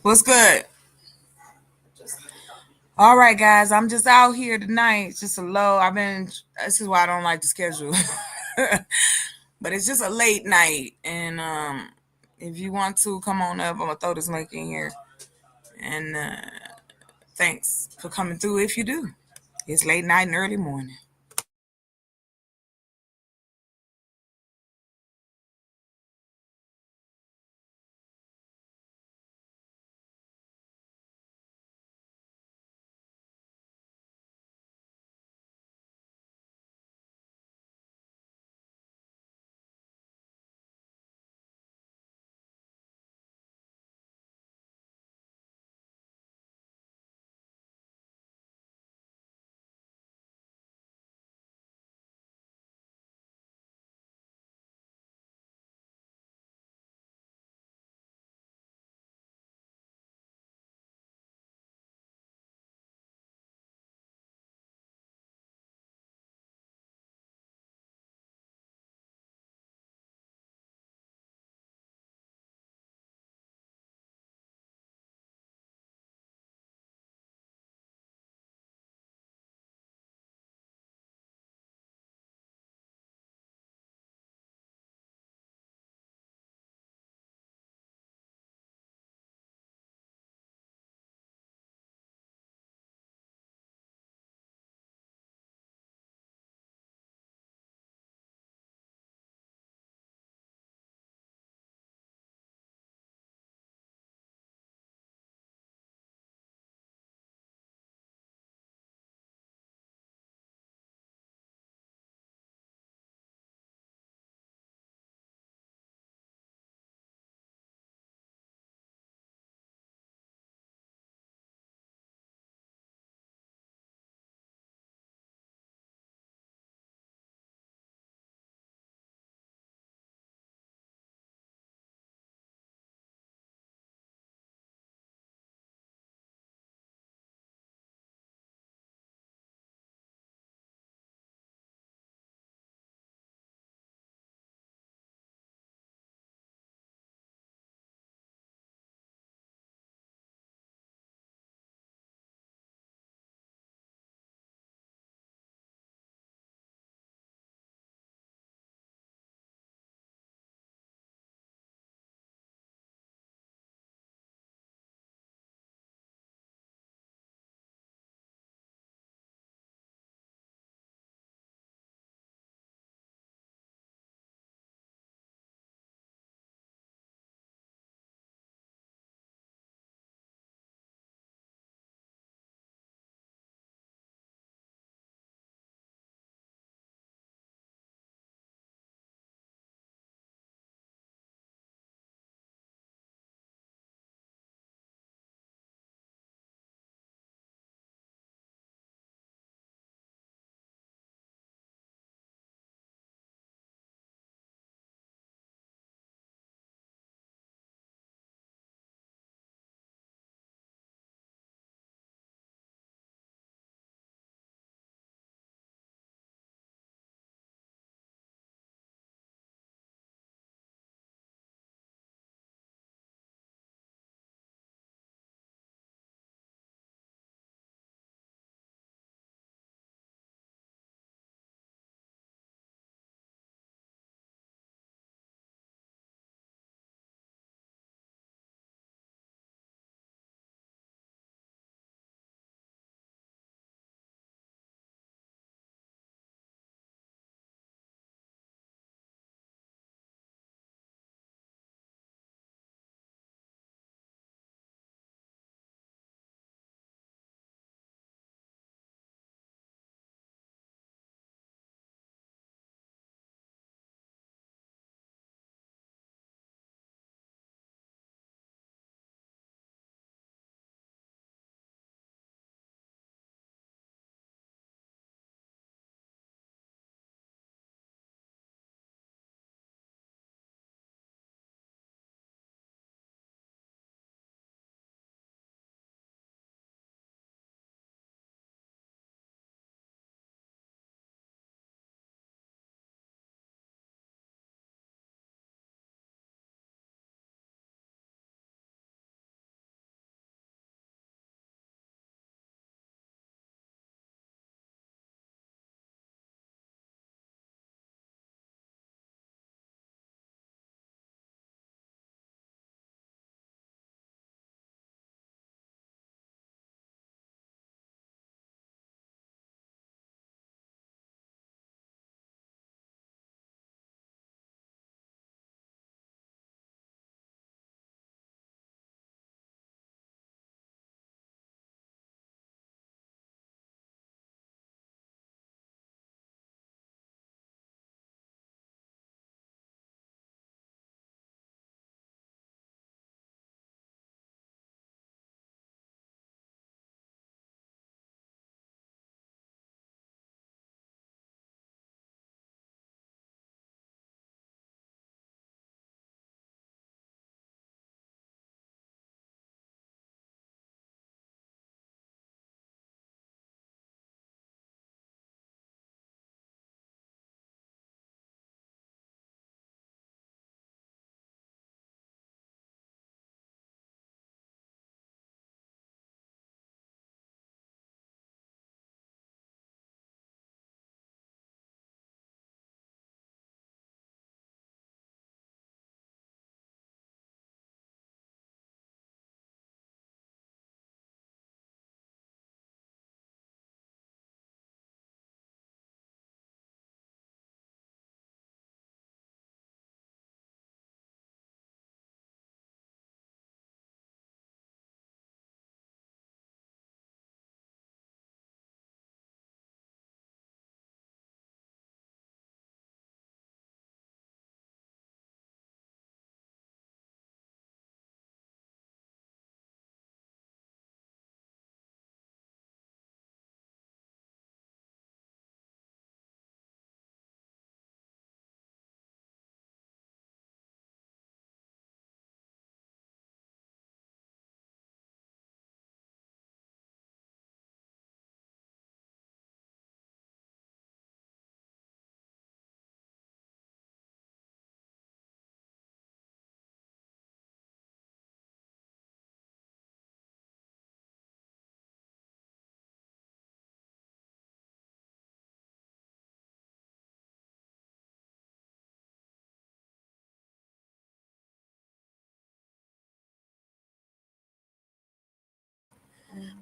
What's good? All right, guys. I'm just out here tonight. It's just a low. This is why I don't like the schedule. But it's just a late night. And if you want to come on up, I'm going to throw this link in here. And thanks for coming through if you do. It's late night and early morning.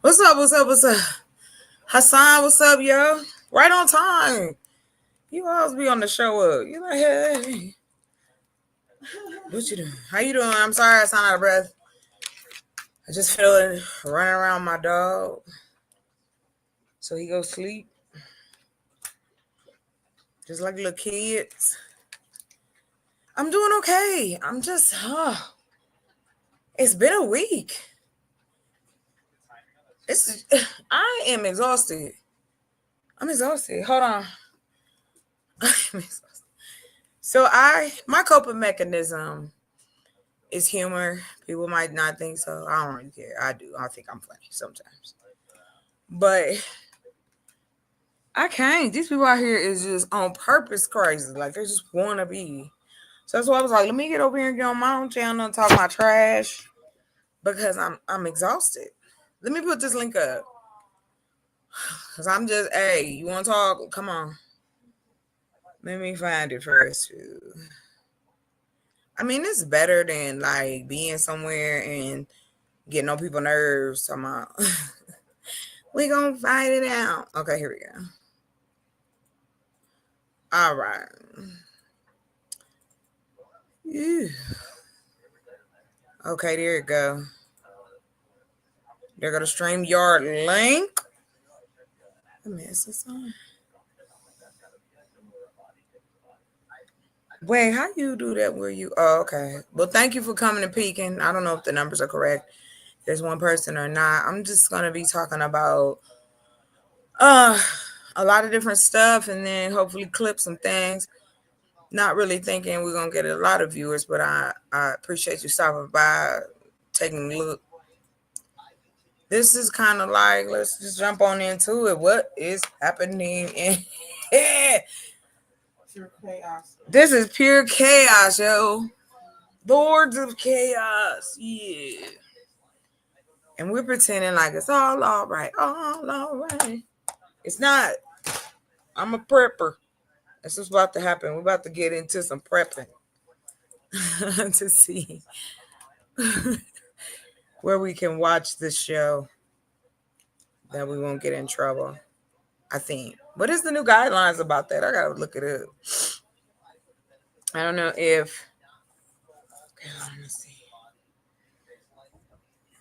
What's up? What's up? What's up? Hassan, what's up, yo? Right on time. You always be on the show up. You like, hey, what you doing? How you doing? I'm sorry I sound out of breath. I just feeling running around my dog. So he go sleep. Just like little kids. I'm doing okay. I'm just, it's been a week. I am exhausted. I'm exhausted. Hold on. I'm exhausted. So my coping mechanism is humor. People might not think so. I don't really care. I do. I think I'm funny sometimes. But I can't. These people out here is just on purpose crazy. Like they just want to be. So that's why I was like, let me get over here and get on my own channel and talk my trash because I'm exhausted. Let me put this link up. Cause I'm just, hey, you want to talk? Come on. Let me find it first. I mean, it's better than like being somewhere and getting on people's nerves. Talking about, we gonna fight it out. Okay, here we go. All right. Ew. Okay, there you go. There go the StreamYard link. I miss this song. Wait, how you do that? Where you? Oh, okay. Well, thank you for coming and peeking. I don't know if the numbers are correct. There's one person or not. I'm just gonna be talking about uh a lot of different stuff and then hopefully clip some things. Not really thinking we're gonna get a lot of viewers, but I appreciate you stopping by, taking a look. This is kind of like, let's just jump on into it. What is happening in Pure chaos. This is pure chaos, yo. Lords of chaos, yeah. And we're pretending like it's all right, all right. It's not. I'm a prepper. This is about to happen. We're about to get into some prepping to see where we can watch this show that we won't get in trouble. I think. What is the new guidelines about that? I gotta look it up. I don't know if. Okay, let me see.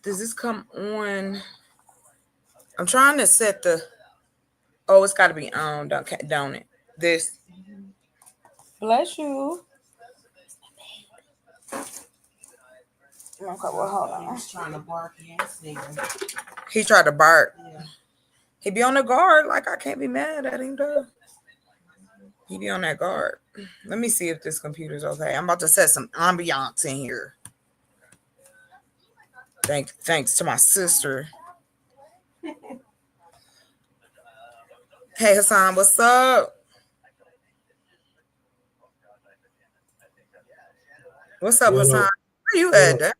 Does this come on? I'm trying to set the. Oh, it's got to be on, don't it? This. Bless you. Okay, well, hold on. He's trying to bark and sneezing. He tried to bark. Yeah. He be on the guard. Like, I can't be mad at him, though. He be on that guard. Let me see if this computer's okay. I'm about to set some ambiance in here. Thanks to my sister. Hey, Hassan, what's up? What's up, What Hassan? up? Where you What at? up?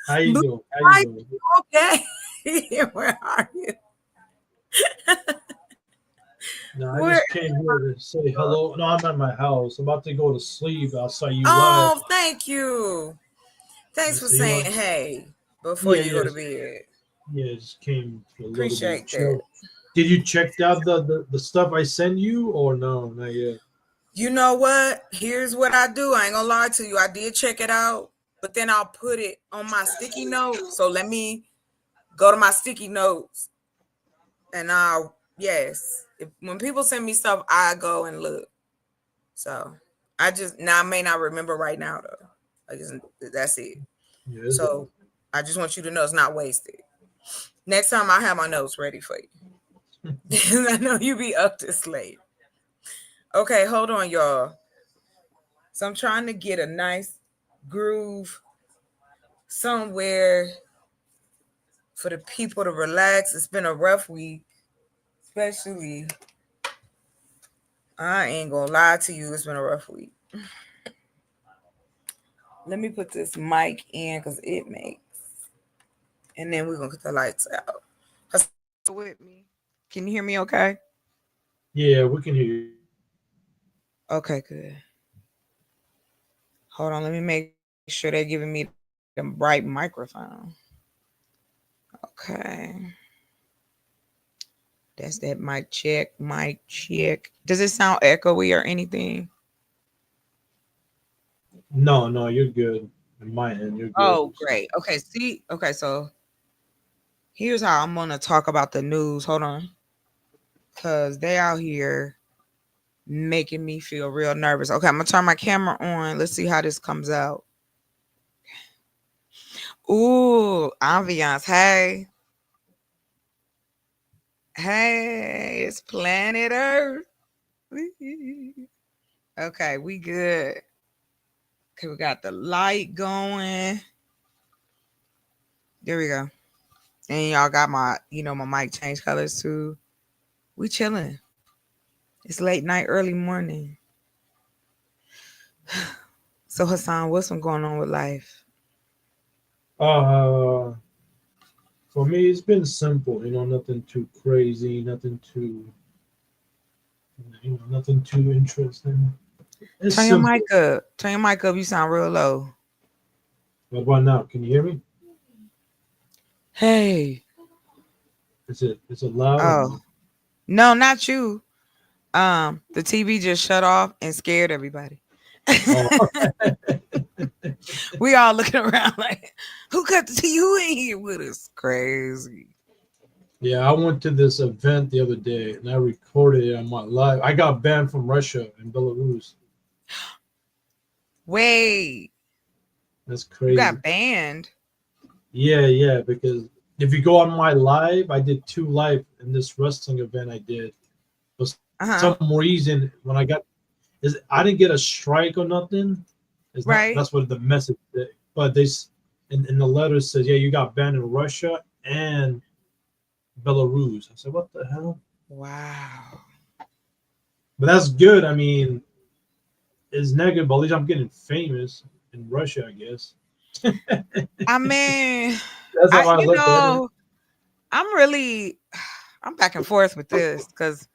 How you doing? How you doing? Okay. Where are you? No, I Where? just came here to say hello. No, I'm at my house. I'm about to go to sleep. I saw you live. Oh, thank you. Thanks for So you saying want? hey before Yeah, you go to yes, bed. yeah. Just came for a little bit. Appreciate that. Did you check out the stuff I sent you or no? Not yet. You know what? Here's what I do. I ain't gonna lie to you. I did check it out, but then I'll put it on my sticky notes. So let me go to my sticky notes and when people send me stuff, I go and look. So I may not remember right now though. That's it. Yes. So I just want you to know it's not wasted. Next time I have my notes ready for you. I know you be up this late. Okay, hold on, y'all. So I'm trying to get a nice groove somewhere for the people to relax. It's been a rough week, especially. I ain't gonna lie to you, it's been a rough week. Let me put this mic in because it makes, and then we're gonna cut the lights out. With me, can you hear me? Okay. Yeah, we can hear you. Okay, good. Hold on, let me make sure they're giving me the a bright microphone. Okay. That's that mic check. Mic check. Does it sound echoey or anything? No, no, you're good. On my end, you're good. Oh, great. Okay. See. Okay. So here's how I'm gonna talk about the news. Hold on, cause they out here making me feel real nervous. Okay, I'm gonna turn my camera on. Let's see how this comes out. Ooh, ambiance. Hey, hey, it's planet Earth. Okay, we good. Okay, we got the light going. There we go. And y'all got my, my mic change colors too. We chilling. It's late night, early morning. So Hassan, what's been going on with life? Uh, for me, it's been simple. Nothing too crazy, nothing too interesting. It's Turn your simple. mic up. Turn your mic up. You sound real low. What about now? Can you hear me? Hey. Is it loud or Oh, no? no, not you. The TV just shut off and scared everybody. Oh, We all looking around like, who cut the TV? Who ain't here with us? Crazy. yeah. I went to this event the other day and I recorded it on my live. I got banned from Russia and Belarus. Wait, That's you crazy. got banned? Yeah, yeah. Because if you go on my live, I did two live in this wrestling event I did. For Uh some huh. reason, when I didn't get a strike or nothing. It's not. That's Right. what the message. But in the letter says, yeah, you got banned in Russia and Belarus. I said, what the hell? Wow. But that's good. I mean, it's negative, but at least I'm getting famous in Russia, I guess. I mean, That's how I look at it. I'm really, I'm back and forth with this because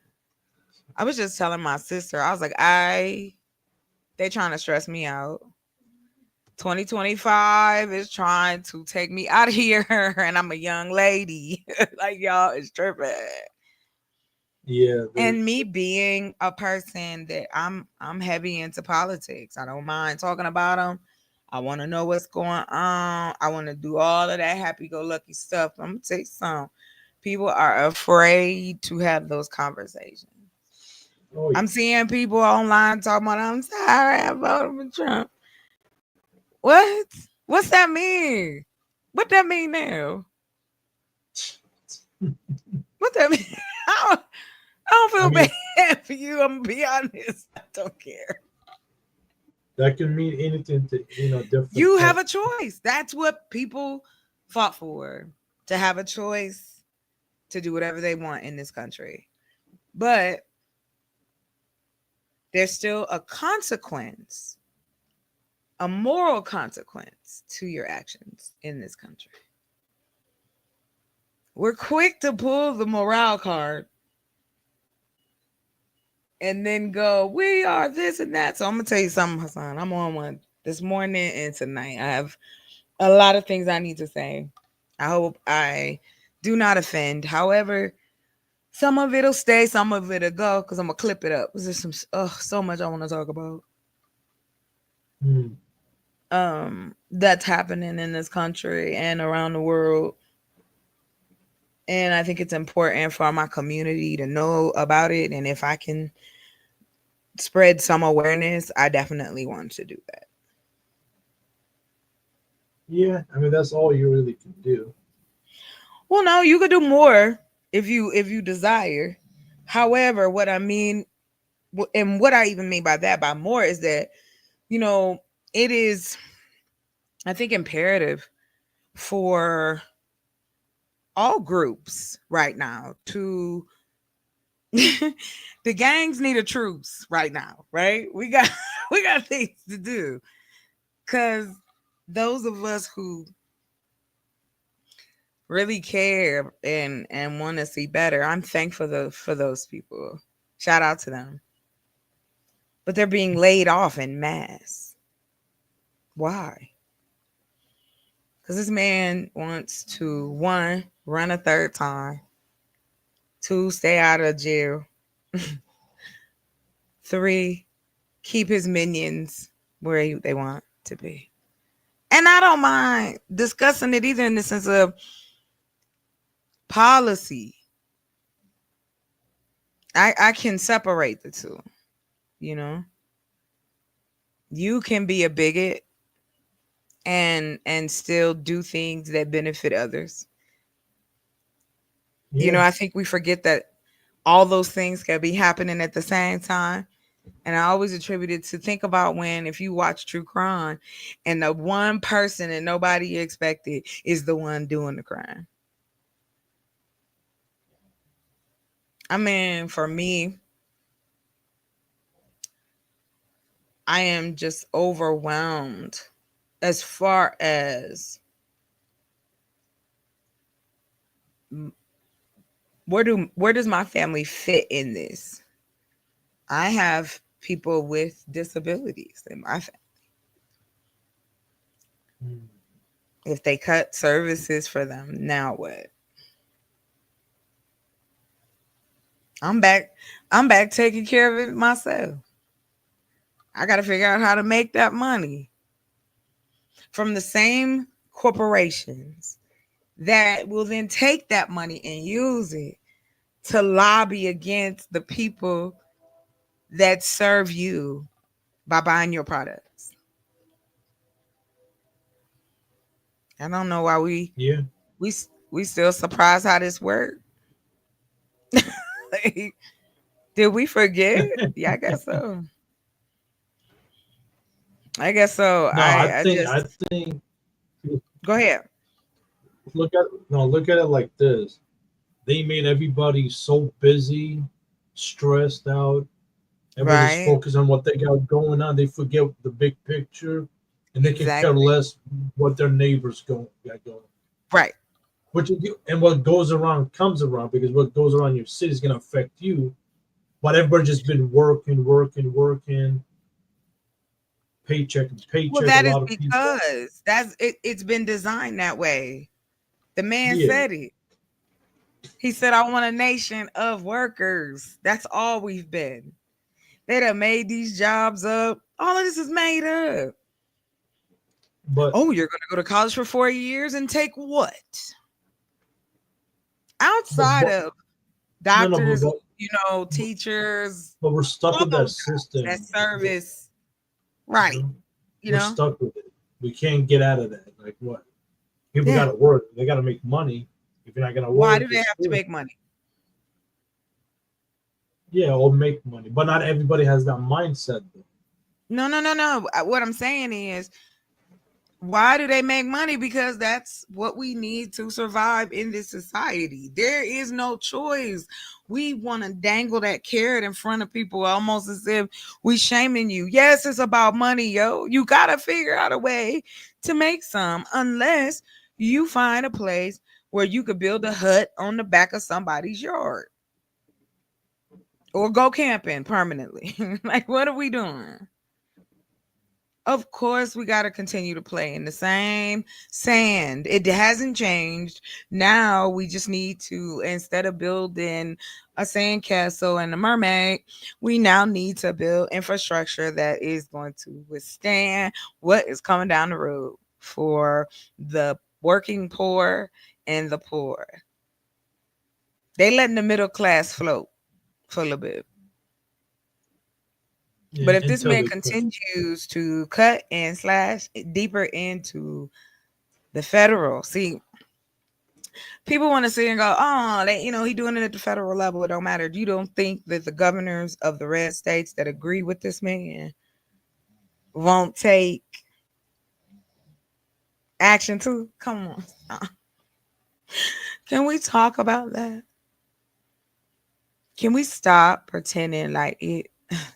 I was just telling my sister, I was like, they trying to stress me out. 2025 is trying to take me out of here, and I'm a young lady. Like y'all is tripping. Yeah, And me being a person that I'm heavy into politics. I don't mind talking about them. I want to know what's going on. I want to do all of that happy go lucky stuff. I'm gonna take some. People are afraid to have those conversations. oh yeah. I'm seeing people online talking about I'm sorry I voted for Trump. What? What's that mean? What that mean now? What that mean? I don't I feel mean, bad for you. I'm gonna be honest. I don't care. that can mean anything to different You have type. a choice. That's what people fought for. To have a choice to do whatever they want in this country. But there's still a consequence, a moral consequence to your actions in this country. We're quick to pull the morale card and then go, we are this and that. So I'm gonna tell you something, Hassan. I'm on one this morning and tonight. I have a lot of things I need to say. I hope I do not offend. However, some of it'll stay, some of it'll go because I'm gonna clip it up. There's some so much I want to talk about. Hmm. That's happening in this country and around the world. And I think it's important for my community to know about it. And if I can spread some awareness, I definitely want to do that. Yeah, I mean that's all you really can do. Well, no, you could do more if you desire. However, what I mean and what I even mean by that by more is that, you know, it is I think imperative for all groups right now to the gangs need a truce right now, right? We got we got things to do cuz those of us who really care and want to see better, I'm thankful for those people. Shout out to them. But they're being laid off in mass. Why? Because this man wants to, one, run a third time, two, stay out of jail, three, keep his minions where they want to be. And I don't mind discussing it either in the sense of policy. I can separate the two, you know. You can be a bigot and still do things that benefit others. You know, Yeah. I think we forget that all those things can be happening at the same time. And I always attribute it to think about when if you watch true crime and the one person that nobody expected is the one doing the crime. I mean, for me, I am just overwhelmed as far as where does my family fit in this? I have people with disabilities in my family. Mm. If they cut services for them, now what? I'm back. I'm back taking care of it myself. I got to figure out how to make that money from the same corporations that will then take that money and use it to lobby against the people that serve you by buying your products. I don't know why Yeah. we we still surprised how this worked. Like, did we forget? Yeah, I guess so. I guess so. No, I I just think go ahead. look at it like this. They made everybody so busy, stressed out. Everybody's Right. focused on what they got going on. They forget the big picture, and they can care Exactly. less what their neighbors got going. Right. And what goes around comes around because what goes around your city is gonna affect you. But everybody just been working, working, working, paycheck and Well, paycheck. A that is lot of people. because it's been designed that way. The man Yeah, said it. He said, I want a nation of workers. That's all we've been. They done made these jobs up. All of this is made up. but Oh, you're going to go to college for 4 years and take what? but Outside what? of No, no, doctors, teachers, but we're stuck all with that those jobs, that system. service. You Right. know, You we're know? stuck with it. We can't get out of that. Like what? People got Yeah. to work. They got to make money. If you're not gonna Why work, do they just have to quit. make money? Yeah, or make money. But not everybody has that mindset. Though. No, no, no, no. What I'm saying is, why do they make money? Because that's what we need to survive in this society. There is no choice. We want to dangle that carrot in front of people almost as if we shaming you. Yes, it's about money, yo. You got to figure out a way to make some unless you find a place where you could build a hut on the back of somebody's yard or go camping permanently. Like, what are we doing? Of course, we got to continue to play in the same sand. It hasn't changed. Now we just need to, instead of building a sand castle and a mermaid, we now need to build infrastructure that is going to withstand what is coming down the road for the working poor and the poor. They letting the middle class float for a little bit. Yeah, But if this until man they quit. continues to cut and slash deeper into the federal, see, people want to sit and go, oh, he doing it at the federal level. It don't matter. You don't think that the governors of the red states that agree with this man won't take action too? Come on. Can we talk about that? Can we stop pretending like it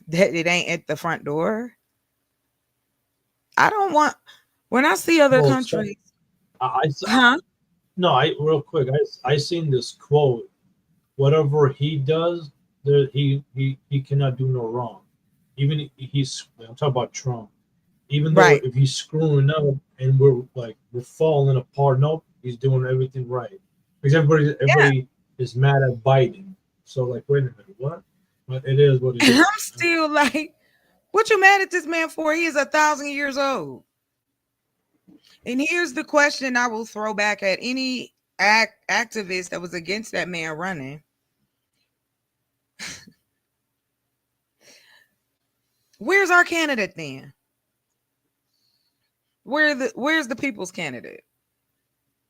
that it ain't at the front door? I don't want when I see other Well, so countries, I huh? no, I real quick. I seen this quote. Whatever he does, he cannot do no wrong. Even he's I'm talking about Trump. Even though Right. if he's screwing up and we're falling apart, nope, he's doing everything right. Because Yeah. everybody is mad at Biden. So like, wait a minute, what? But it is what it And is. I'm still like, what you mad at this man for? He is 1,000 years old. And here's the question I will throw back at any activist that was against that man running. Where's our candidate then? Where's the people's candidate?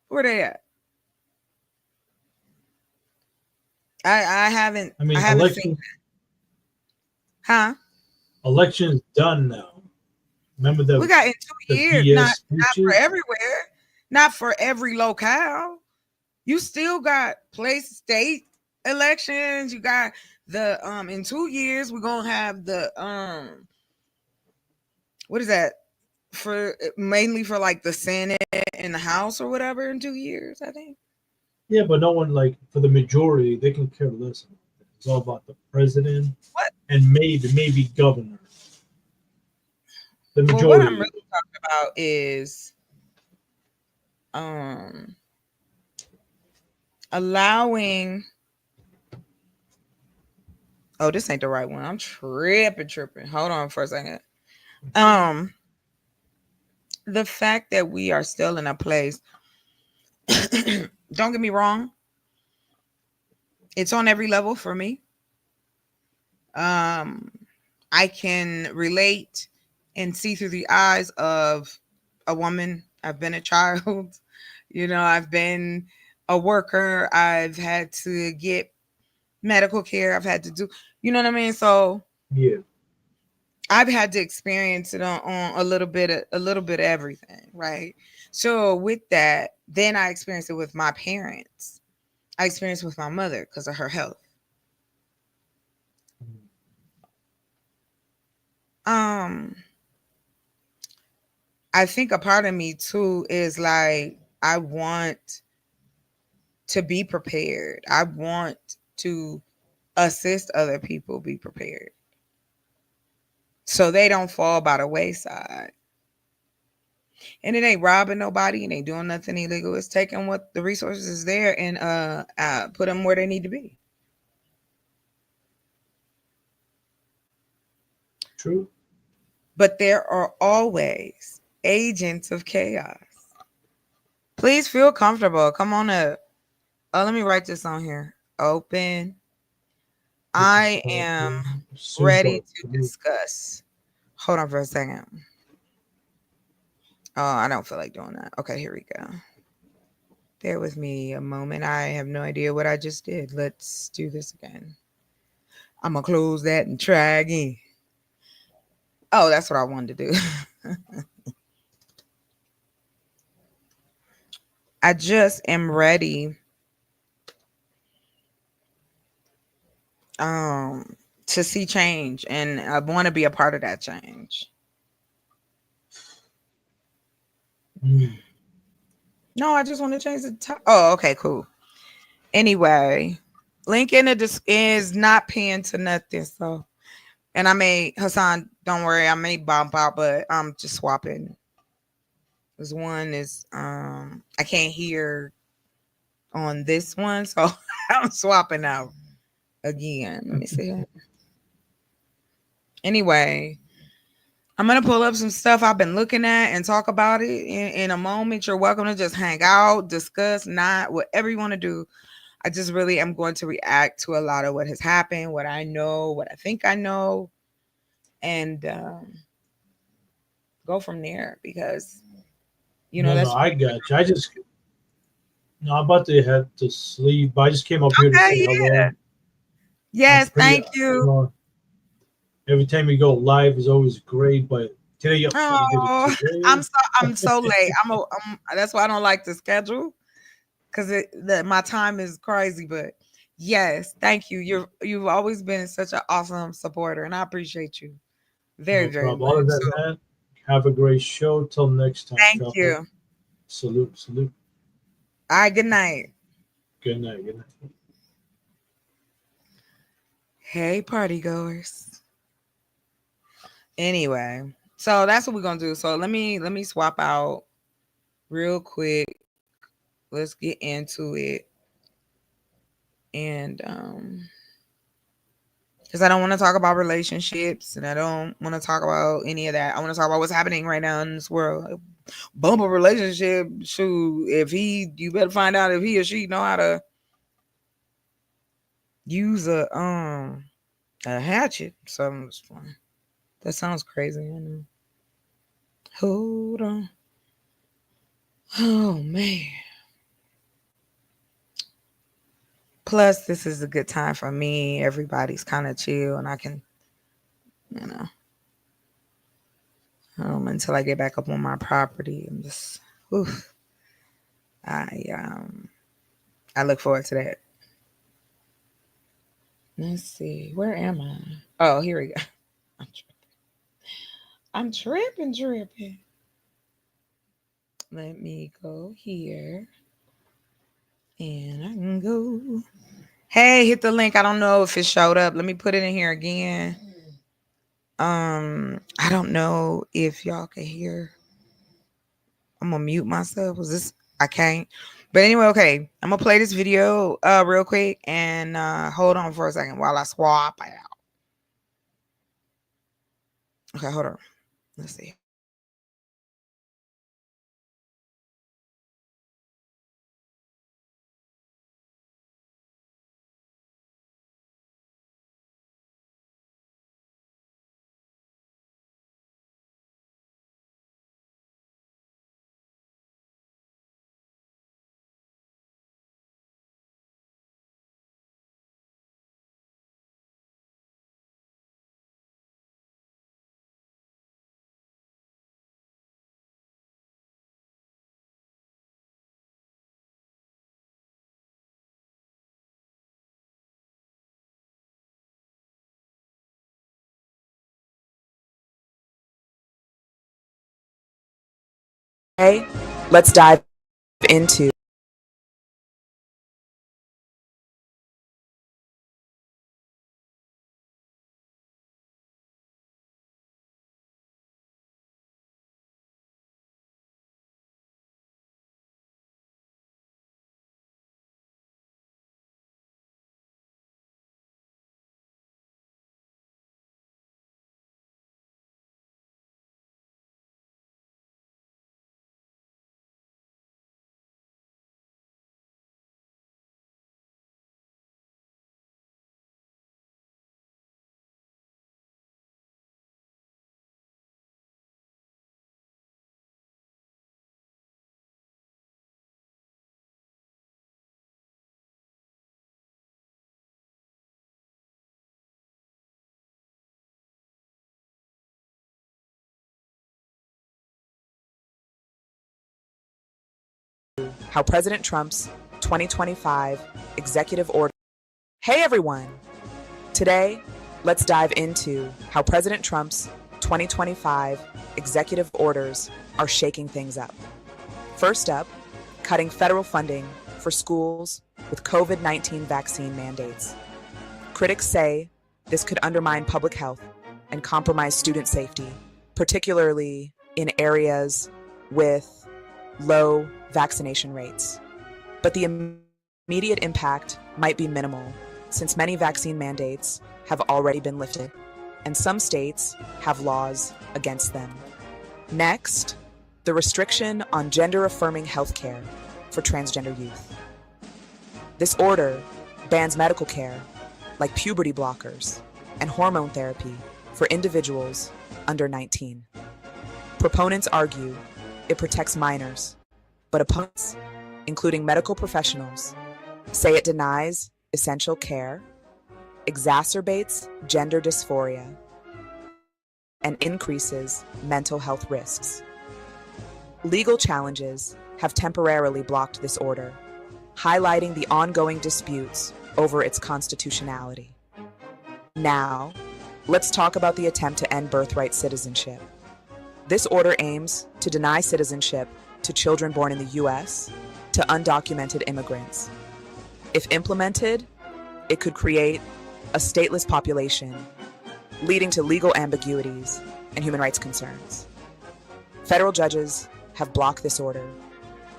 Where they at? I haven't I I mean, haven't seen, huh? election's done now. Remember We got in 2 years, BS not for speeches? everywhere, not for every locale. You still got place state elections. You got the in 2 years we're gonna have the what is that for, mainly for like the Senate and the House or whatever in 2 years, I think. Yeah, but no one like for the majority they can care less. It's all about the president What and maybe governor. The well what I'm majority. really talking about is um allowing, oh, this ain't the right one. I'm tripping. Hold on for a second. Um the fact that we are still in a place, don't get me wrong, it's on every level for me. Um, I can relate and see through the eyes of a woman. I've been a child, I've been a worker. I've had to get medical care. I've had to do, you know what I mean? So Yeah. I've had to experience it on a little bit of everything, right? So with that, then I experienced it with my parents. I experienced it with my mother because of her health. Um, I think a part of me too is like I want to be prepared. I want to assist other people be prepared so they don't fall by the wayside. And it ain't robbing nobody and ain't doing nothing illegal. It's taking what the resources is there and put them where they need to be. True. But there are always agents of chaos. Please feel comfortable. Come on up. Oh, let me write this on here. Open. This is I am ready super to blue. discuss. Hold on for a second. Oh, I don't feel like doing that. Okay, here we go. Bear with me a moment. I have no idea what I just did. Let's do this again. I'm going to close that and try again. Oh, that's what I wanted to do. I just am ready um to see change and I want to be a part of that change. Mm. No, I just want to change the top. Oh, okay, cool. Anyway, link in the is not pinned to nothing. So, and I may, Hassan, don't worry, I may bump out, but I'm just swapping. This one is I can't hear on this one, so I'm swapping out again. Let me see. Anyway, I'm gonna pull up some stuff I've been looking at and talk about it in a moment. You're welcome to just hang out, discuss, not whatever you want to do. I just really am going to react to a lot of what has happened, what I know, what I think I know, and go from there because No, that's I got you. I just no, I'm about to head to sleep. But I just came up here to okay. say Yeah. hello. I'm Yes, pretty, thank you. every time you go live is always great, but today you did it Oh, today. I'm so late. That's why I don't like the schedule because my time is crazy. But yes, thank you. You've always been such an awesome supporter, and I appreciate you very No very problem. much. Other than So that, have a great show. Till next time, thank couple. you. Salute, salute. All right, good night. Good night. Good night. Hey, party goers. Anyway, So that's what we're gonna do. So let me swap out real quick. Let's get into it. And because I don't want to talk about relationships and I don't want to talk about any of that. I want to talk about what's happening right now in this world. Bump a relationship, shoot, you better find out if he or she know how to use a hatchet. Something fun. That sounds crazy, I know. Hold on. Oh man. Plus, this is a good time for me. Everybody's kind of chill, and I can, you know, until I get back up on my property. I'm just, oof. I look forward to that. Let's see, where am I? Oh, here we go. I'm tripping. Let me go here, and I can go. Hey, hit the link. I don't know if it showed up. Let me put it in here again. I don't know if y'all can hear. I'm gonna mute myself. Was this? I can't. But anyway, okay. I'm gonna play this video real quick and hold on for a second while I swap it out. Okay, hold on. Let's see. Okay, let's dive into how President Trump's 2025 executive order. Hey everyone! Today, let's dive into how President Trump's 2025 executive orders are shaking things up. First up, cutting federal funding for schools with COVID-19 vaccine mandates. Critics say this could undermine public health and compromise student safety, particularly in areas with low vaccination rates. But the immediate impact might be minimal, since many vaccine mandates have already been lifted, and some states have laws against them. Next, the restriction on gender-affirming healthcare for transgender youth. This order bans medical care, like puberty blockers and hormone therapy for individuals under 19. Proponents argue it protects minors, but opponents, including medical professionals, say it denies essential care, exacerbates gender dysphoria, and increases mental health risks. Legal challenges have temporarily blocked this order, highlighting the ongoing disputes over its constitutionality. Now, let's talk about the attempt to end birthright citizenship. This order aims to deny citizenship to children born in the U.S. to undocumented immigrants. If implemented, it could create a stateless population, leading to legal ambiguities and human rights concerns. Federal judges have blocked this order,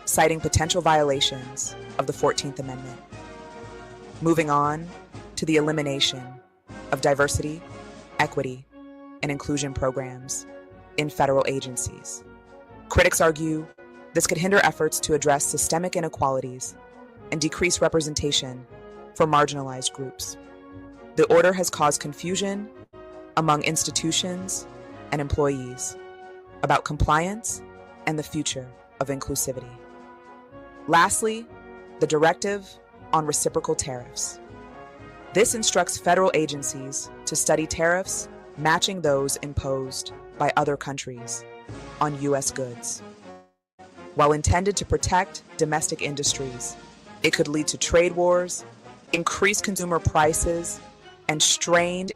citing potential violations of the 14th Amendment. Moving on to the elimination of diversity, equity, and inclusion programs in federal agencies. Critics argue this could hinder efforts to address systemic inequalities and decrease representation for marginalized groups. The order has caused confusion among institutions and employees about compliance and the future of inclusivity. Lastly, the directive on reciprocal tariffs. This instructs federal agencies to study tariffs matching those imposed by other countries on U.S. goods. While intended to protect domestic industries, it could lead to trade wars, increased consumer prices, and strained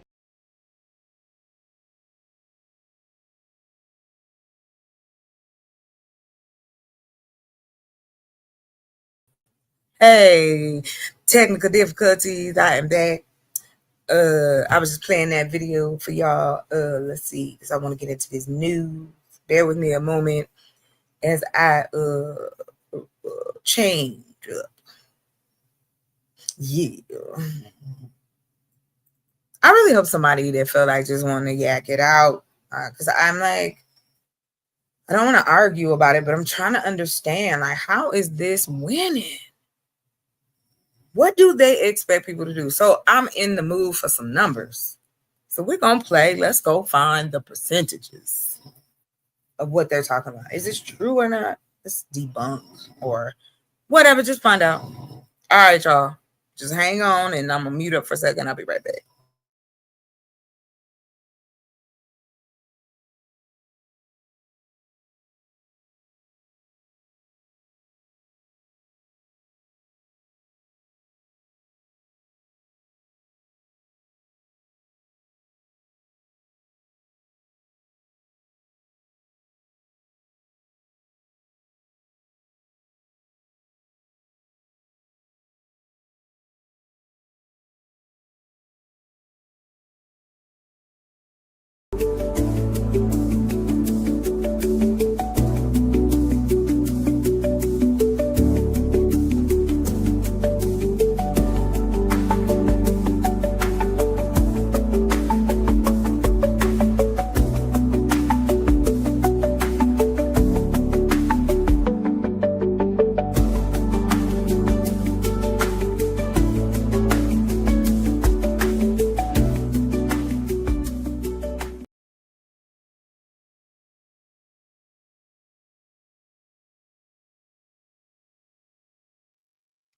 Hey, technical difficulties. I am back. I was just playing that video for y'all. Let's see, because I want to get into this news. Bear with me a moment as I change up. Yeah. I really hope somebody that felt like just wanting to yak it out. Because I'm like, I don't want to argue about it, but I'm trying to understand, like, how is this winning? What do they expect people to do? So I'm in the mood for some numbers. So we're going to play. Let's go find the percentages of what they're talking about. Is this true or not? It's debunked or whatever. Just find out. All right, y'all. Just hang on and I'm going to mute up for a second. I'll be right back.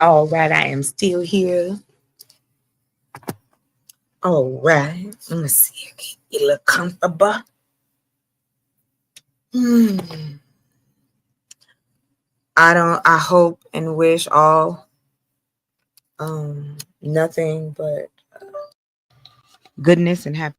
All right, I am still here. All right, let me see. Get a little comfortable. I hope and wish all nothing but goodness and happiness.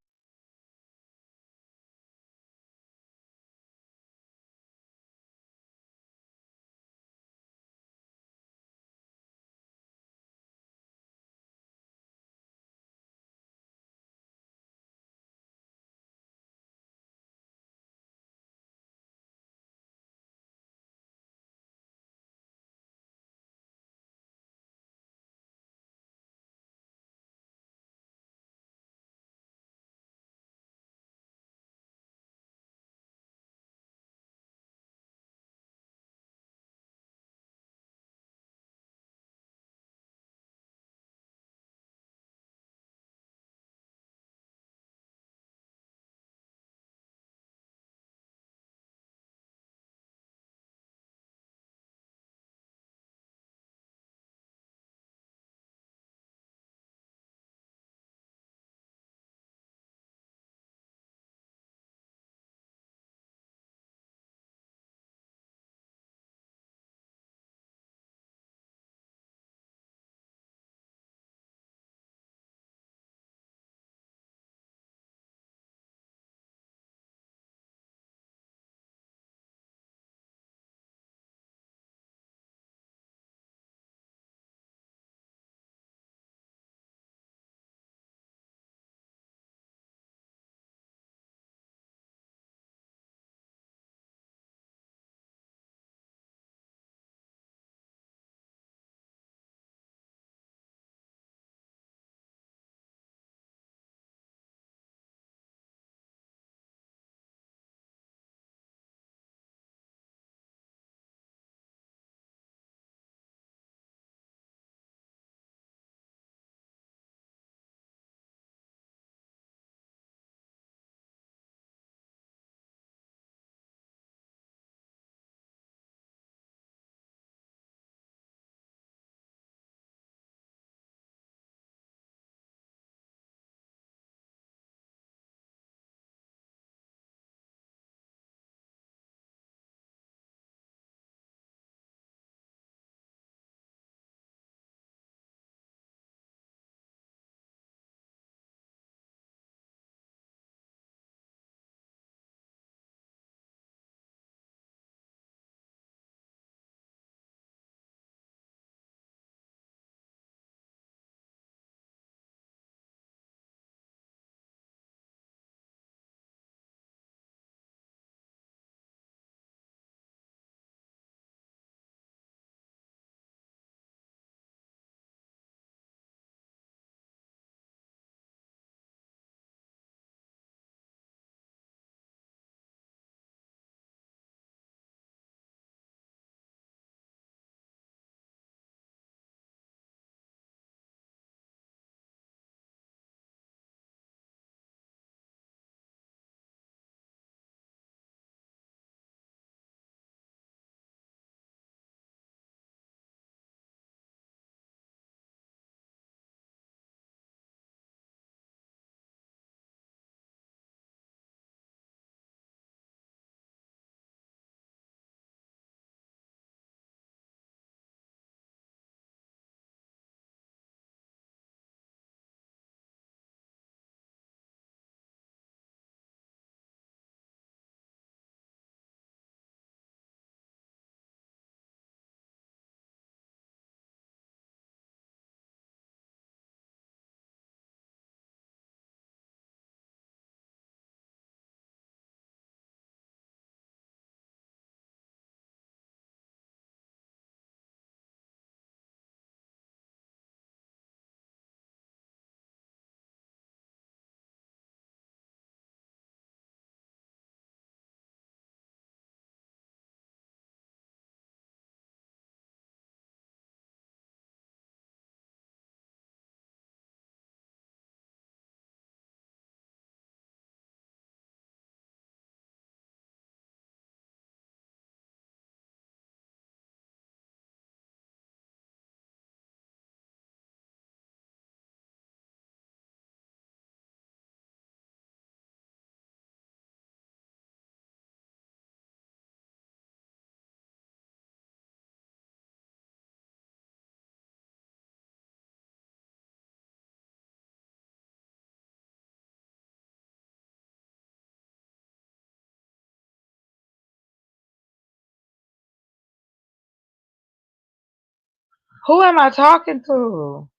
Who am I talking to?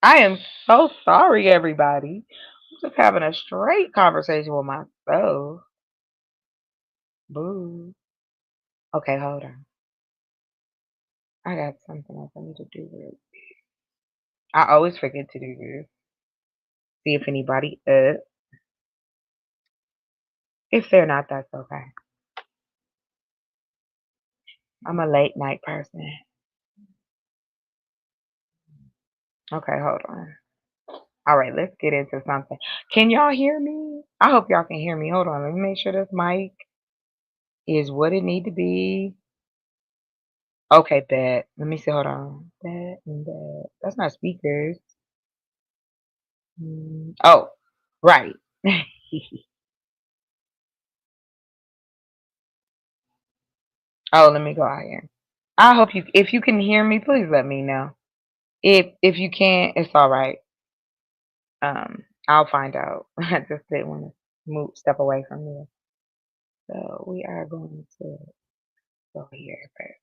I am so sorry, everybody. I'm just having a straight conversation with myself. Boo. Okay, hold on. I got something else I need to do. I always forget to do this. See if anybody up. If they're not, that's okay. I'm a late night person. Okay, hold on. All right, let's get into something. Can y'all hear me? I hope y'all can hear me. Hold on, let me make sure this mic is what it need to be. Okay, bet. Let me see. Hold on. That and that. That's not speakers. Oh, right. Oh, let me go out here. I hope you. If you can hear me, please let me know. If you can't, it's all right. I'll find out. I just didn't want to step away from you. So we are going to go here first.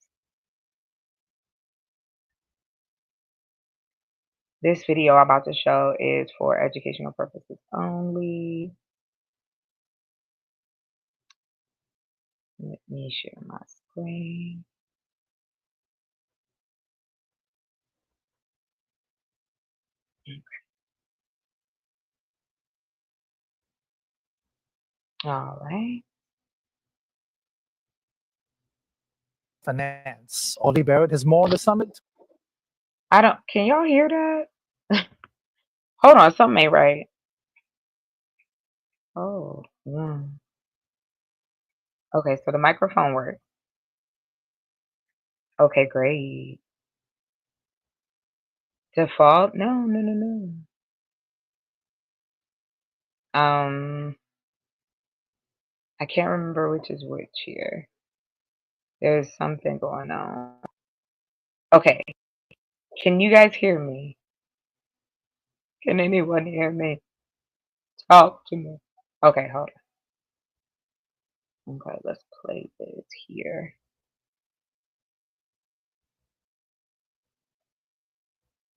This video I'm about to show is for educational purposes only. Let me share my screen. All right. Finance. Ollie Barrett has more on the summit. Can y'all hear that? Hold on, something ain't right. Oh, okay, so the microphone works. Okay, great. Default? No. I can't remember which is which here. There's something going on. Okay, can you guys hear me? Can anyone hear me? Talk to me. Okay, hold on. Okay, let's play this here.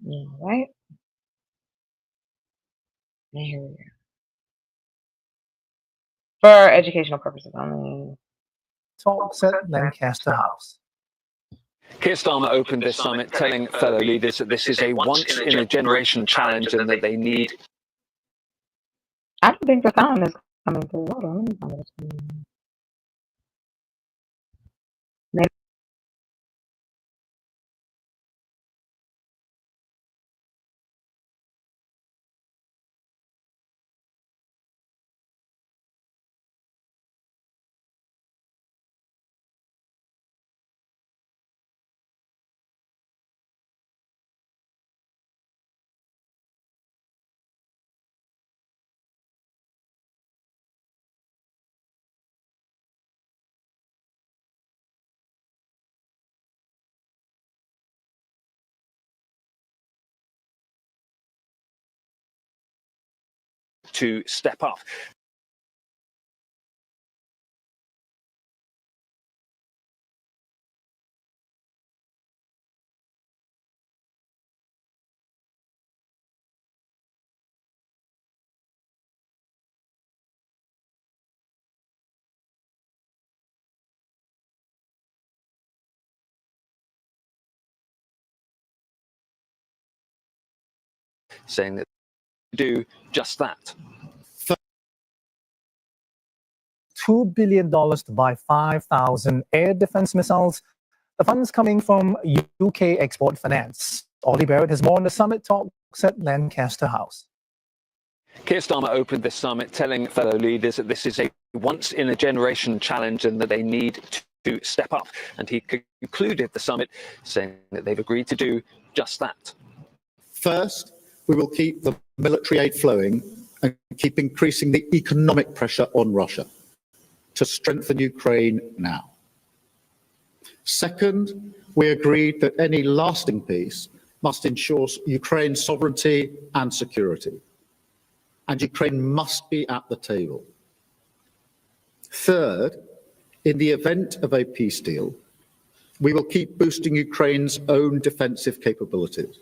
All right. And here we go. For educational purposes only. Talks at Lancaster House. Keir Starmer opened this summit telling fellow leaders that this is a once-in-a-generation challenge and that they need. I don't think the sound is coming through. Hold on, let me find it. Maybe. To step up. Saying that do just that. $2 billion to buy 5,000 air defense missiles. The funds coming from UK Export Finance. Ollie Barrett has more on the summit. Talks at Lancaster House. Keir Starmer opened this summit telling fellow leaders that this is a once-in-a-generation challenge and that they need to step up. And he concluded the summit saying that they've agreed to do just that. First, we will keep the military aid flowing and keep increasing the economic pressure on Russia to strengthen Ukraine now. Second, we agreed that any lasting peace must ensure Ukraine's sovereignty and security, and Ukraine must be at the table. Third, in the event of a peace deal, We will keep boosting Ukraine's own defensive capabilities.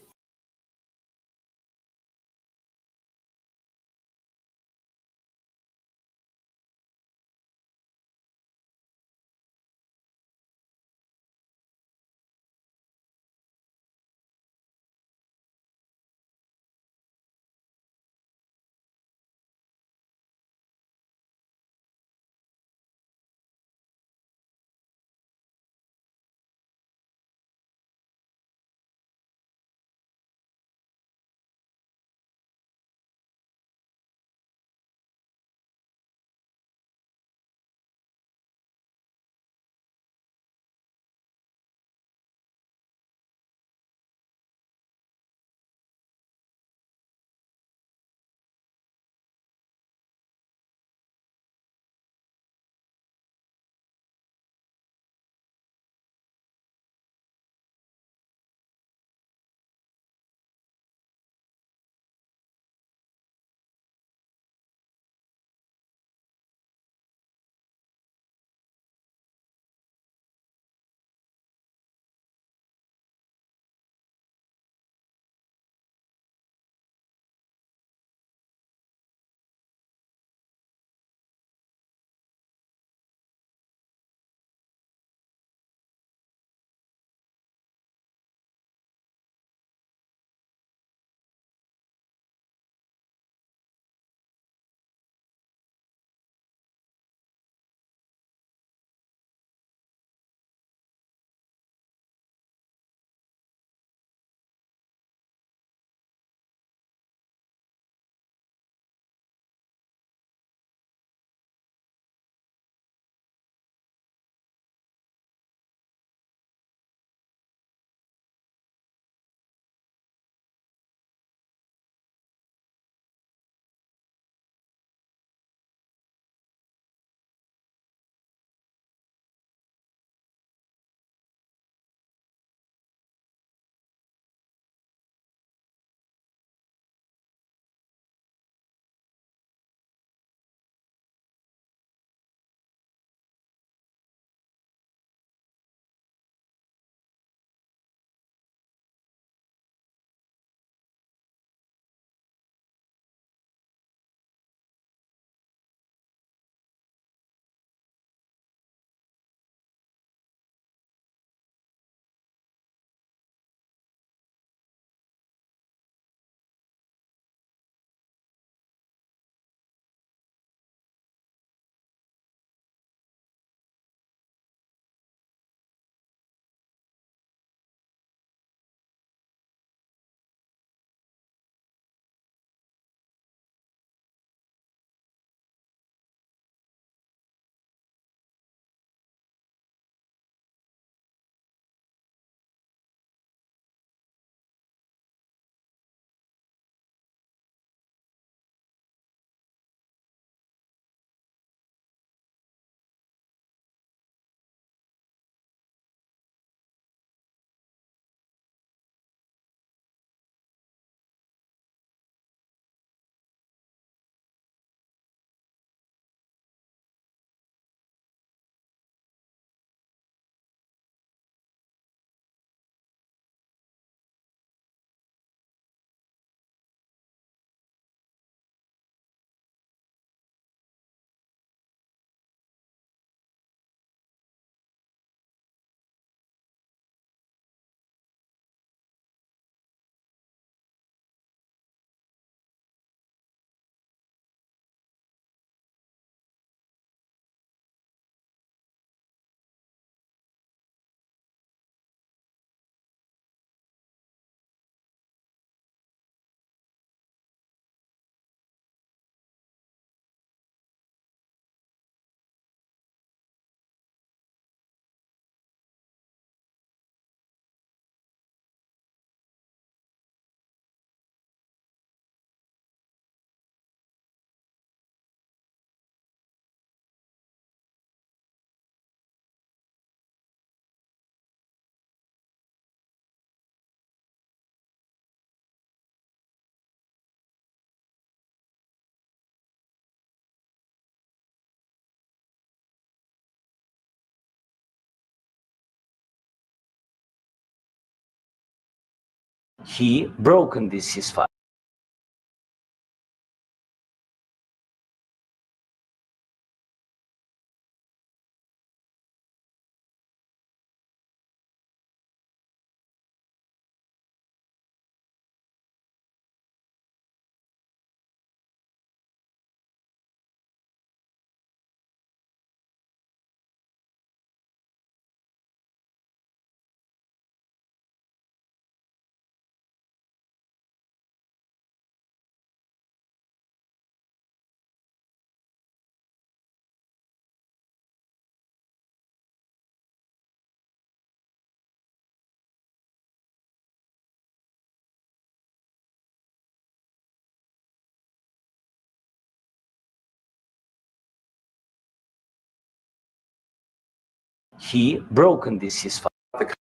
He broken this ceasefire. He broken this ceasefire.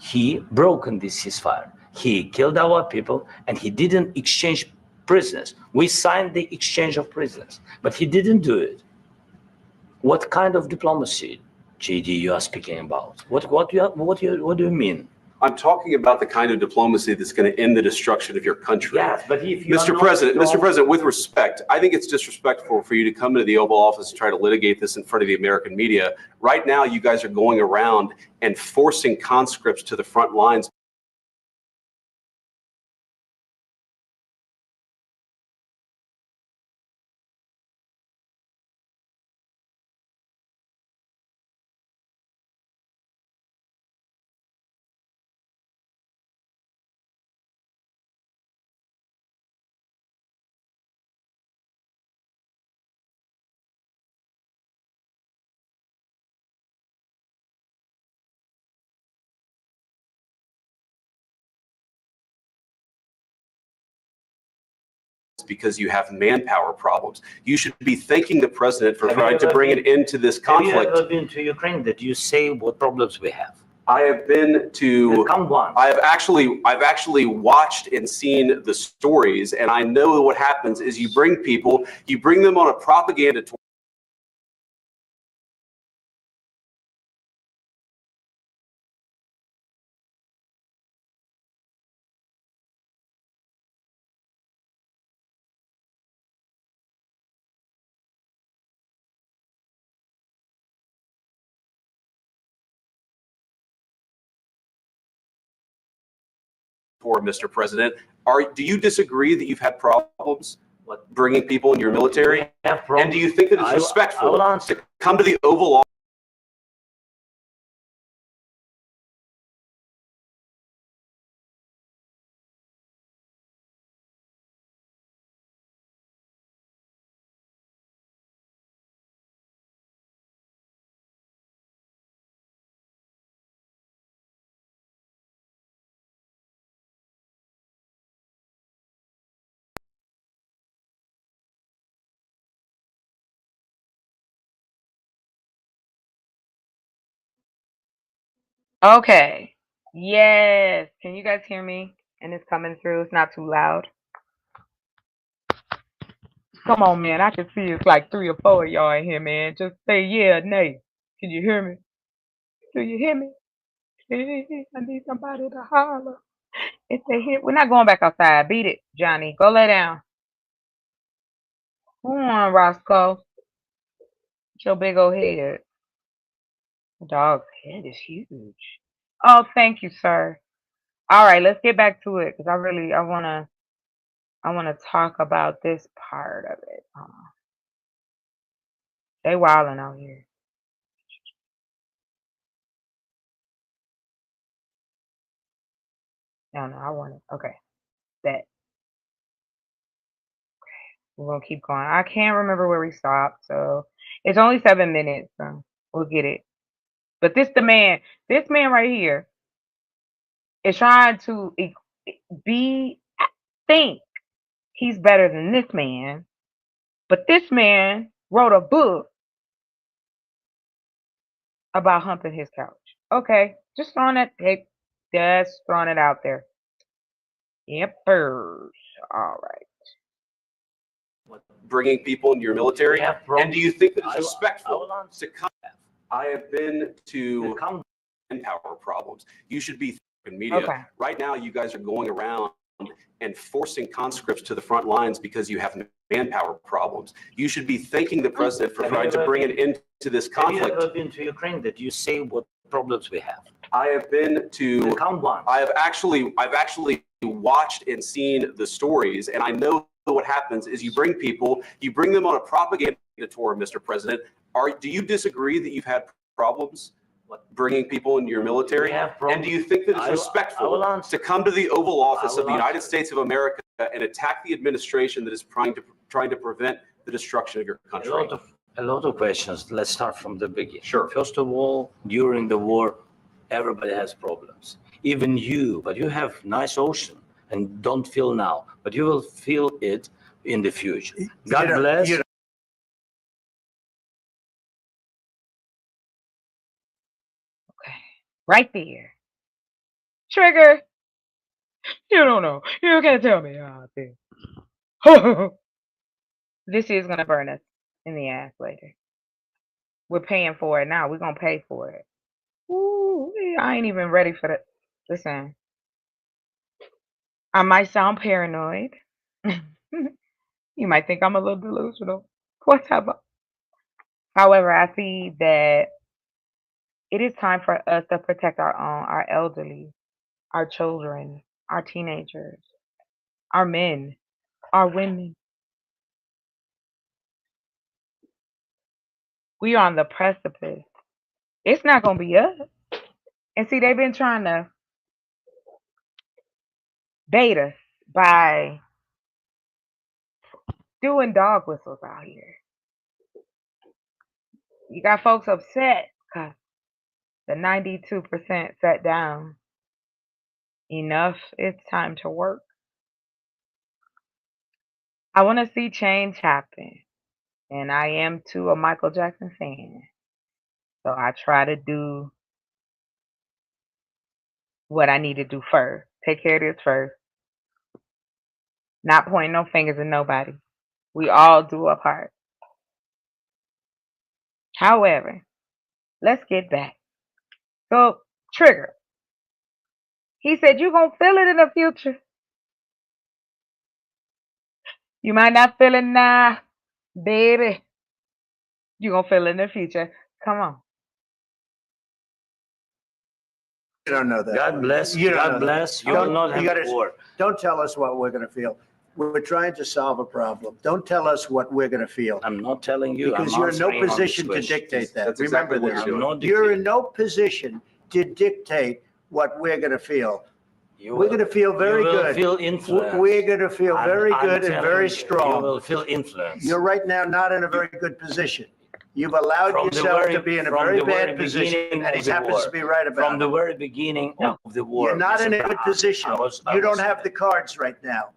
He broken this ceasefire. He killed our people and he didn't exchange prisoners. We signed the exchange of prisoners, but he didn't do it. What kind of diplomacy, JD, you are speaking about? What do you mean? I'm talking about the kind of diplomacy that's going to end the destruction of your country. Yes, but if you Mr. President, with respect, I think it's disrespectful for you to come into the Oval Office and try to litigate this in front of the American media. Right now, you guys are going around and forcing conscripts to the front lines. Because you have manpower problems. You should be thanking the president for trying to bring an end to this conflict. Have you ever been to Ukraine that you say what problems we have? I have been to. Come once. I've actually watched and seen the stories, and I know what happens is you bring them on a propaganda tour. Mr. President, do you disagree that you've had problems bringing people in your military? And do you think that it's respectful to come to the Oval Office? Okay. Yes. Can you guys hear me? And it's coming through. It's not too loud. Come on, man. I can see it's like 3 or 4 of y'all in here, man. Just say yeah or nay. Can you hear me? Do you hear me? Hey, I need somebody to holler. If they hear, we're not going back outside. Beat it, Johnny. Go lay down. Come on, Roscoe. With your big old head. The dog's head is huge. Oh, thank you, sir. All right, let's get back to it because I wanna talk about this part of it. They wilding out here. No, I want it. Okay, that we're gonna keep going. I can't remember where we stopped, so it's only 7 minutes, so we'll get it. But this man right here is trying to think he's better than this man, but this man wrote a book about humping his couch. Okay, just throwing it out there. Yep, all right. Bringing people into your military, and do you think that it's respectful to come? I have been to manpower problems. You should be thanking media. Okay. Right now, you guys are going around and forcing conscripts to the front lines because you have manpower problems. You should be thanking the president for trying to bring an end to this Have you conflict. ever been to Ukraine that you say what problems we have? I have been to. Count once. I've actually watched and seen the stories, and I know what happens is you bring them on a propaganda tour, Mr. President. Do you disagree that you've had problems bringing people into your military? And do you think that it's respectful to come to the Oval Office of the United States of America and attack the administration that is trying to prevent the destruction of your country? A lot of questions. Let's start from the beginning. Sure. First of all, during the war, everybody has problems. Even you, but you have nice ocean and don't feel now, but you will feel it in the future. God bless. Okay. Right there. Trigger. You don't know. You can't tell me how I feel. This is going to burn us in the ass later. We're paying for it now. We're going to pay for it. Ooh, I ain't even ready for that. Listen, I might sound paranoid. You might think I'm a little delusional. Whatever. However, I see that it is time for us to protect our own, our elderly, our children, our teenagers, our men, our women. We are on the precipice. It's not going to be us. And see, they've been trying to bait us by doing dog whistles out here. You got folks upset because the 92% sat down. Enough. It's time to work. I want to see change happen. And I am too a Michael Jackson fan. So I try to do what I need to do first. Take care of this first. Not pointing no fingers at nobody. We all do our part. However, let's get back. So, Trigger. He said you're going to feel it in the future. You might not feel it now, baby. You're going to feel it in the future. Come on. You don't know that. God bless. You don't God know bless. that. You will not have a war. Don't tell us what we're going to feel. We're trying to solve a problem. Don't tell us what we're going to feel. I'm not telling you. Because I'm you're in no answering on this position to question. dictate that. That's Remember exactly what this. you're doing. I'm not You're in dictating. no position to dictate what we're going to feel. You We're will- going to feel very you will good. feel influenced. We're going to feel very I'm good and telling very you, strong. You will feel influence. You're right now not in a very good position. You've allowed From the yourself very- to be in a from very the very bad position, beginning and of he the happens war. to be right about From the it. very beginning of the war. You're not Mr. in a good Brown, position. I You don't was have the cards right now.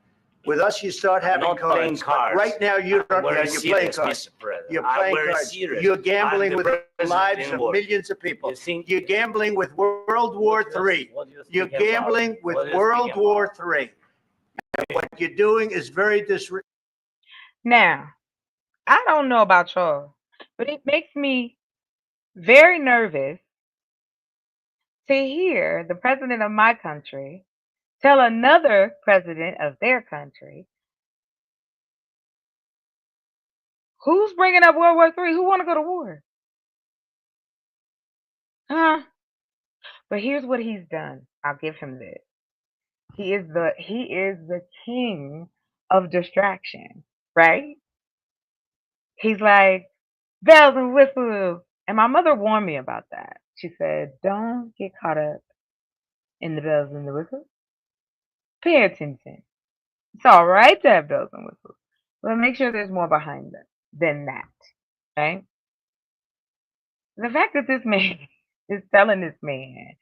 With us, you start I'm having not playing cards. But cards. right now, you I'm don't. very Yeah, you're playing serious, cards. Mr. President. You're I'm playing very cards. serious. You're I'm gambling the with the president lives in of war. millions of people. You think- You're gambling with World War III. What do you think You're about? gambling with What do you World think War about? III. And what you're doing is very disrespectful. Now, I don't know about y'all, but it makes me very nervous to hear the president of my country tell another president of their country, who's bringing up World War III? Who want to go to war? Huh? But here's what he's done. I'll give him this. He is the king of distraction, right? He's like bells and whistles. And my mother warned me about that. She said, don't get caught up in the bells and the whistles. Pay attention. It's all right to have bells and whistles, but make sure there's more behind them than that, right? The fact that this man is telling this man,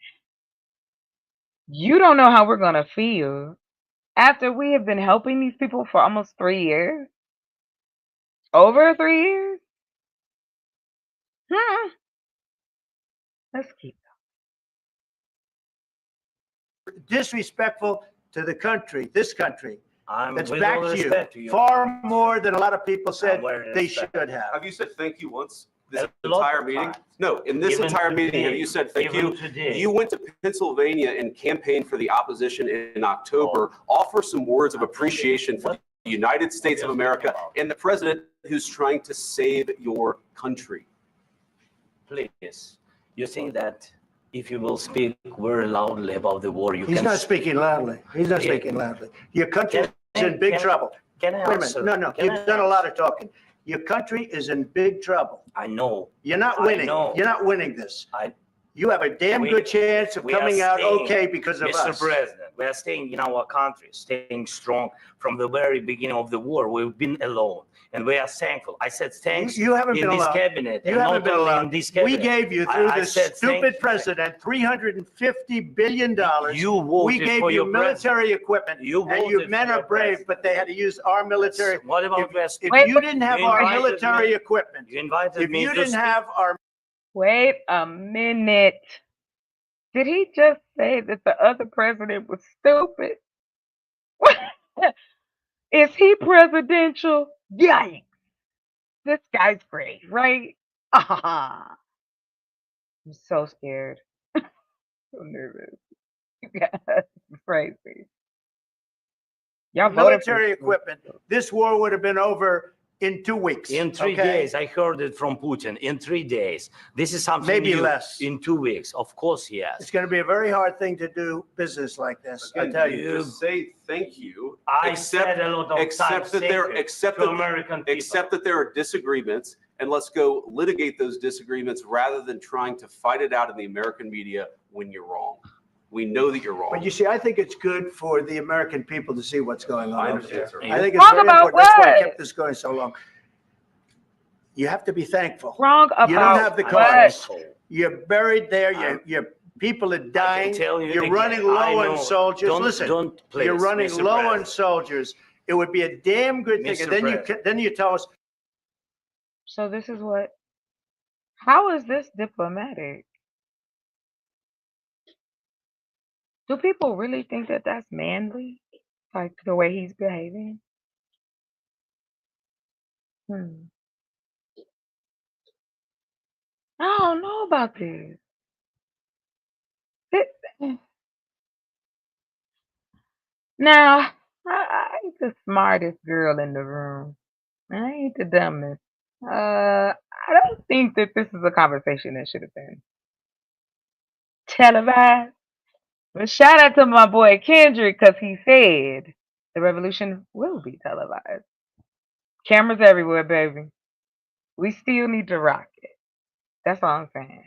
you don't know how we're going to feel after we have been helping these people for almost 3 years, over 3 years. Let's keep Disrespectful to the country, this country. That's with back all to respect to you. you. Far more than a lot of people said wearing they respect. should have. Have you said thank you once? this A lot entire of meeting? times. No, in this Even entire meeting, have today, you said thank even you? today. You went to Pennsylvania and campaigned for the opposition in October. Offer some words of appreciation for the United States of America and the president who's trying to save your country. Please, you think that if you will speak very loudly about the war, you He's can. not speaking loudly. He's not Yeah. speaking loudly. Your country is Can- in big can- trouble. Can I Wait a minute. answer? No, Can I you've done a lot answer? of talking. Your country is in big trouble. I know. You're not I winning. know. You're not winning this. I- You have a damn We- good chance of we are coming out staying, okay because of Mr. us. President, we are staying in our country, staying strong from the very beginning of the war. We've been alone, and we are thankful. I said thanks You haven't in been this alone. cabinet, You and haven't not been only in allowed. this We cabinet. gave you through I this said thank stupid you. president $350 billion. You We voted gave for you your military equipment, You and you voted men for are your brave, president. but they had to use our military. What about West? If Wait, you didn't have you our invited military me- equipment, You invited if me you to didn't have our Wait a minute. Did he just say that the other president was stupid? Is he presidential? Yikes. This guy's great, right? I'm so scared. So nervous. You guys are crazy. Y'all voted for military this. equipment, this war would have been over in 2 weeks. In 3 okay? days, I heard it from Putin. In 3 days, this is something Maybe new. less. In 2 weeks, of course, yes. It's going to be a very hard thing to do business like this. I Again, tell you you. just say thank you. I said a lot of except times that thank there, you except to that, American people. except that there are disagreements, and let's go litigate those disagreements rather than trying to fight it out in the American media when you're wrong. We know that you're wrong. But you see, I think it's good for the American people to see what's going on I over understand, there. sir. I think it's Wrong very about important. That's why I what? kept this going so long. You have to be thankful. Wrong about You don't have the I'm what? cards. thankful. You're buried there. I'm- Your people are I can dying. tell you You're again, running I low know. on soldiers. Don't- Listen, don't, please, you're running Mr. low on President. soldiers. It would be a damn good thing. Mr. And then President. you tell us, So this is what? How is this diplomatic? Do people really think that that's manly? Like the way he's behaving? Hmm. I don't know about this. It- Now, I ain't the smartest girl in the room. I ain't the dumbest. I don't think that this is a conversation that should have been televised. But shout out to my boy Kendrick because he said the revolution will be televised. Cameras everywhere, baby. We still need to rock it. That's all I'm saying.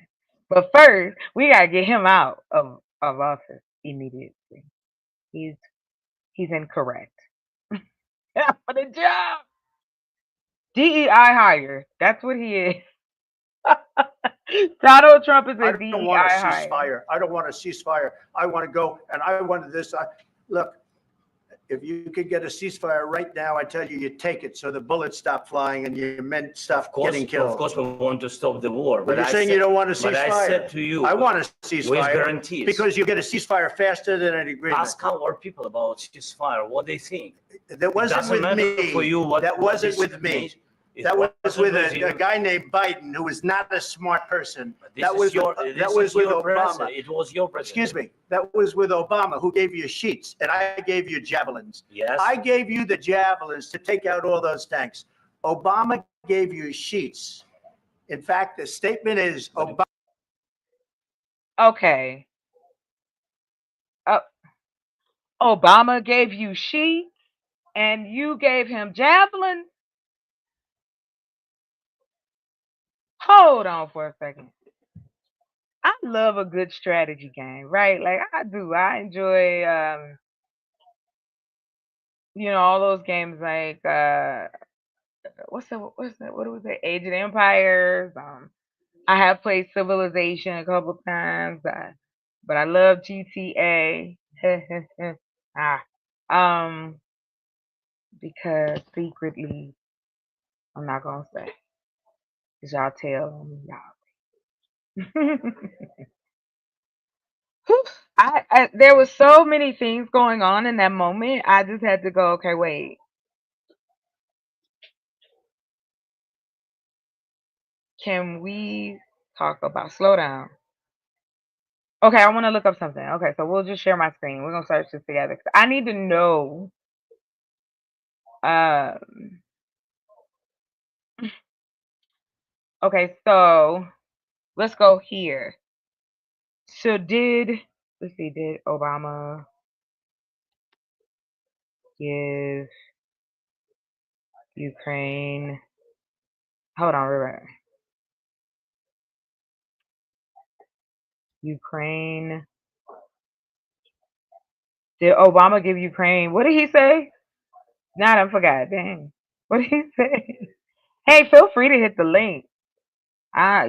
But first, we gotta get him out of office immediately. He's incorrect. For the job. DEI hire. That's what he is. Donald Trump is I a don't DEI want a hire. ceasefire. I don't want a ceasefire. I want to go and I wanted this. Look, if you could get a ceasefire right now, I tell you, you take it so the bullets stop flying and your men stop getting killed. Of course, we want to stop the war. But you're I saying said- you don't want a But I ceasefire. said to you, I want a with ceasefire guarantees. because you get a ceasefire faster than an agreement. Ask our people about ceasefire, what they think. That wasn't doesn't with matter me. for you what- That what wasn't this with me. means. It That was wasn't with with you. a guy named Biden who was not a smart person. This That is was your, with, this that was is with your Obama. president. It was your president. Excuse me. That was with Obama who gave you sheets and I gave you javelins. Yes. I gave you the javelins to take out all those tanks. Obama gave you sheets. In fact, the statement is Obama. Okay. Obama gave you sheets and you gave him javelins. Hold on for a second. I love a good strategy game, right? Like I do. I enjoy all those games like what was it? Age of Empires. I have played Civilization a couple times, but I love GTA. um, because secretly, I'm not gonna say, cause y'all tell on y'all. Whew. There was so many things going on in that moment. I just had to go, okay, wait. Can we talk about slow down? Okay, I want to look up something. Okay, so we'll just share my screen. We're gonna search this together. I need to know. Um. Okay, so let's go here. So let's see, did Obama give Ukraine? Hold on, remember. Ukraine. Did Obama give Ukraine? What did he say? Nah, I forgot. Dang. What did he say? Hey, feel free to hit the link. I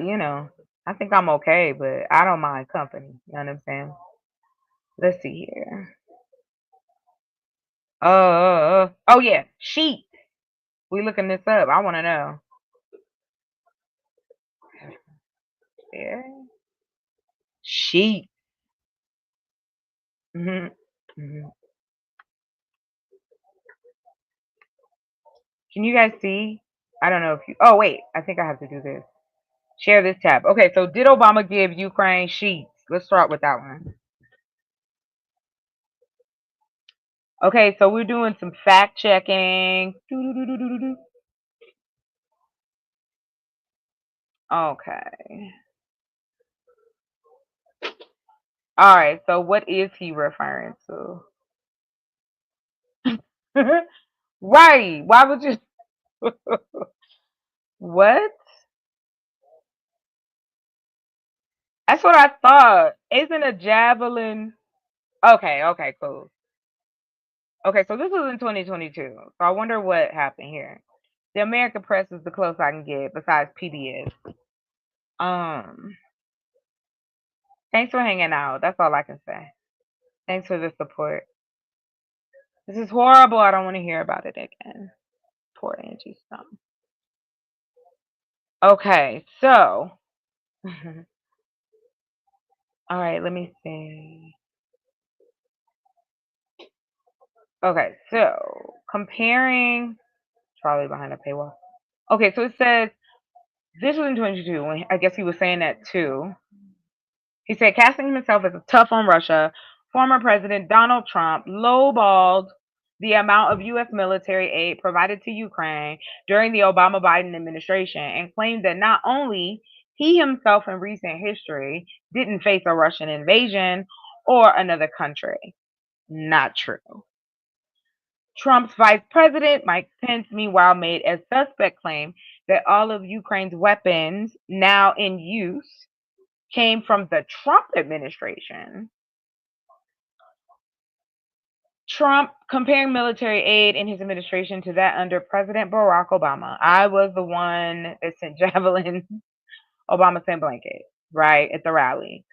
think I'm okay, but I don't mind company. You know what I'm saying? Let's see here. Oh yeah, sheep. We looking this up. I want to know. Yeah, sheep. hmm hmm Can you guys see? I don't know if you. Oh wait, I think I have to do this. Share this tab. Okay, so did Obama give Ukraine sheets? Let's start with that one. Okay, so we're doing some fact checking. Doo-doo-doo-doo-doo-doo. Okay. All right, so what is he referring to? Right. Why would you? What? That's what I thought. Isn't a javelin? Okay, okay, cool. Okay, so this was in 2022. So I wonder what happened here. The American press is the closest I can get besides PBS. Um, Thanks for hanging out. That's all I can say. Thanks for the support. This is horrible. I don't want to hear about it again. Poor Angie Stone. Okay, so all right, let me see. Okay, so comparing Charlie behind a paywall. Okay, so it says this was in 22 when I guess he was saying that too. He said casting himself as a tough on Russia, former President Donald Trump lowballed the amount of U.S. military aid provided to Ukraine during the Obama Biden administration and claimed that not only he himself in recent history didn't face a Russian invasion or another country. Not true. Trump's vice president, Mike Pence, meanwhile, made a suspect claim that all of Ukraine's weapons now in use came from the Trump administration. Trump comparing military aid in his administration to that under President Barack Obama. I was the one that sent javelin. Obama sent blankets, right, at the rally.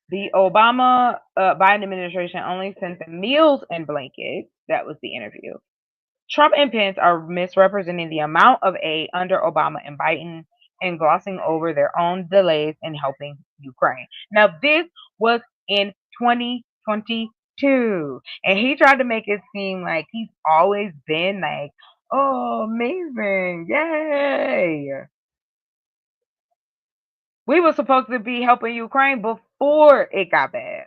The Obama Biden administration only sent the meals and blankets. That was the interview. Trump and Pence are misrepresenting the amount of aid under Obama and Biden and glossing over their own delays in helping Ukraine. Now, this was in 2022, and he tried to make it seem like he's always been like, oh, amazing, yay. We were supposed to be helping Ukraine before it got bad.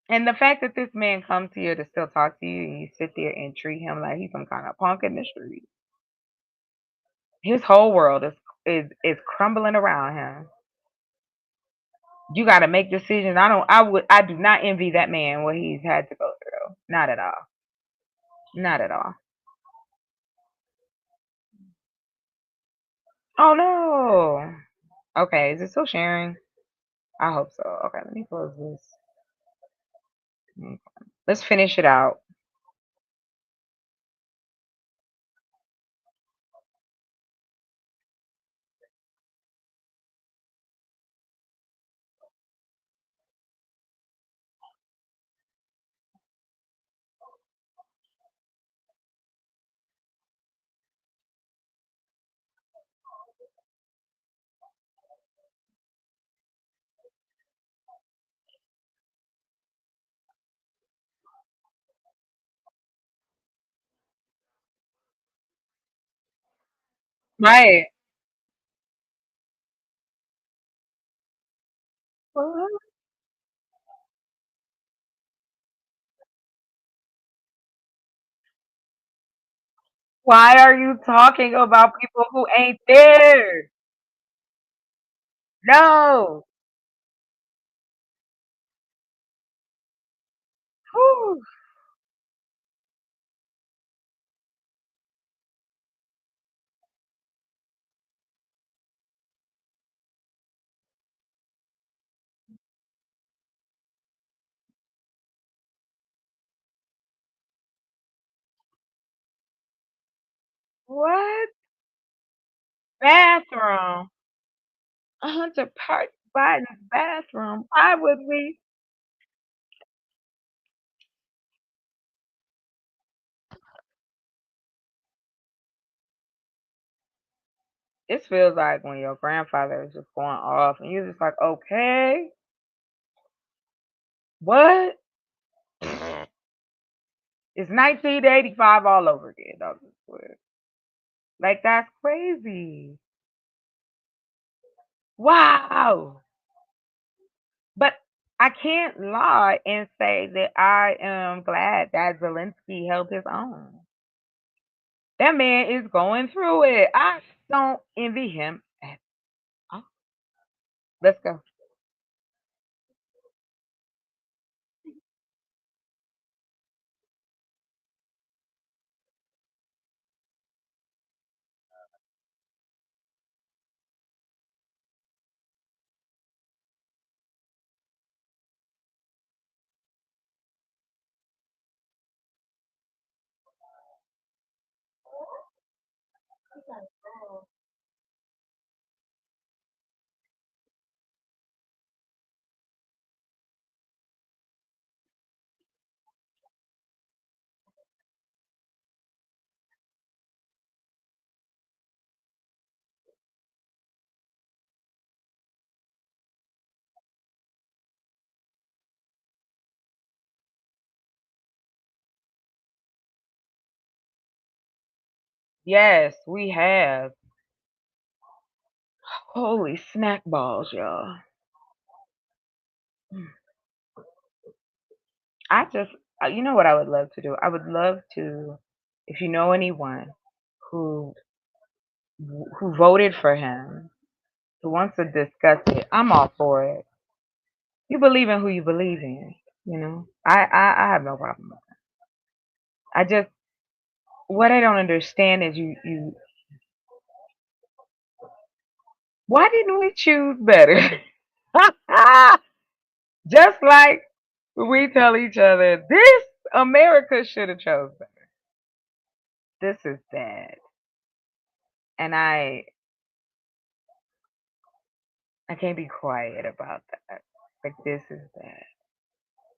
And the fact that this man comes here to still talk to you and you sit there and treat him like he's some kind of punk in the street. His whole world is crumbling around him. You got to make decisions. I do not envy that man what he's had to go through. Not at all. Not at all. Oh no. Okay, is it still sharing? I hope so. Okay, let me close this. Okay. Let's finish it out. Right. What? Why are you talking about people who ain't there? No. Whew. What? Bathroom. Hunter Biden's bathroom. Why would we? This feels like when your grandfather is just going off and you're just like, okay, what? It's 1985 all over again. I swear. Like, that's crazy. Wow. But I can't lie and say that I am glad that Zelensky held his own. That man is going through it. I don't envy him at all. Let's go. Yes, we have. Holy snack balls, y'all. Mm. I just, you know what I would love to do? I would love to, if you know anyone who who voted for him, who wants to discuss it, I'm all for it. You believe in who you believe in, you know. I have no problem with that. I just what I don't understand is you why didn't we choose better? Just like we tell each other, this America should have chose better. This is bad. And I can't be quiet about that. Like this is bad.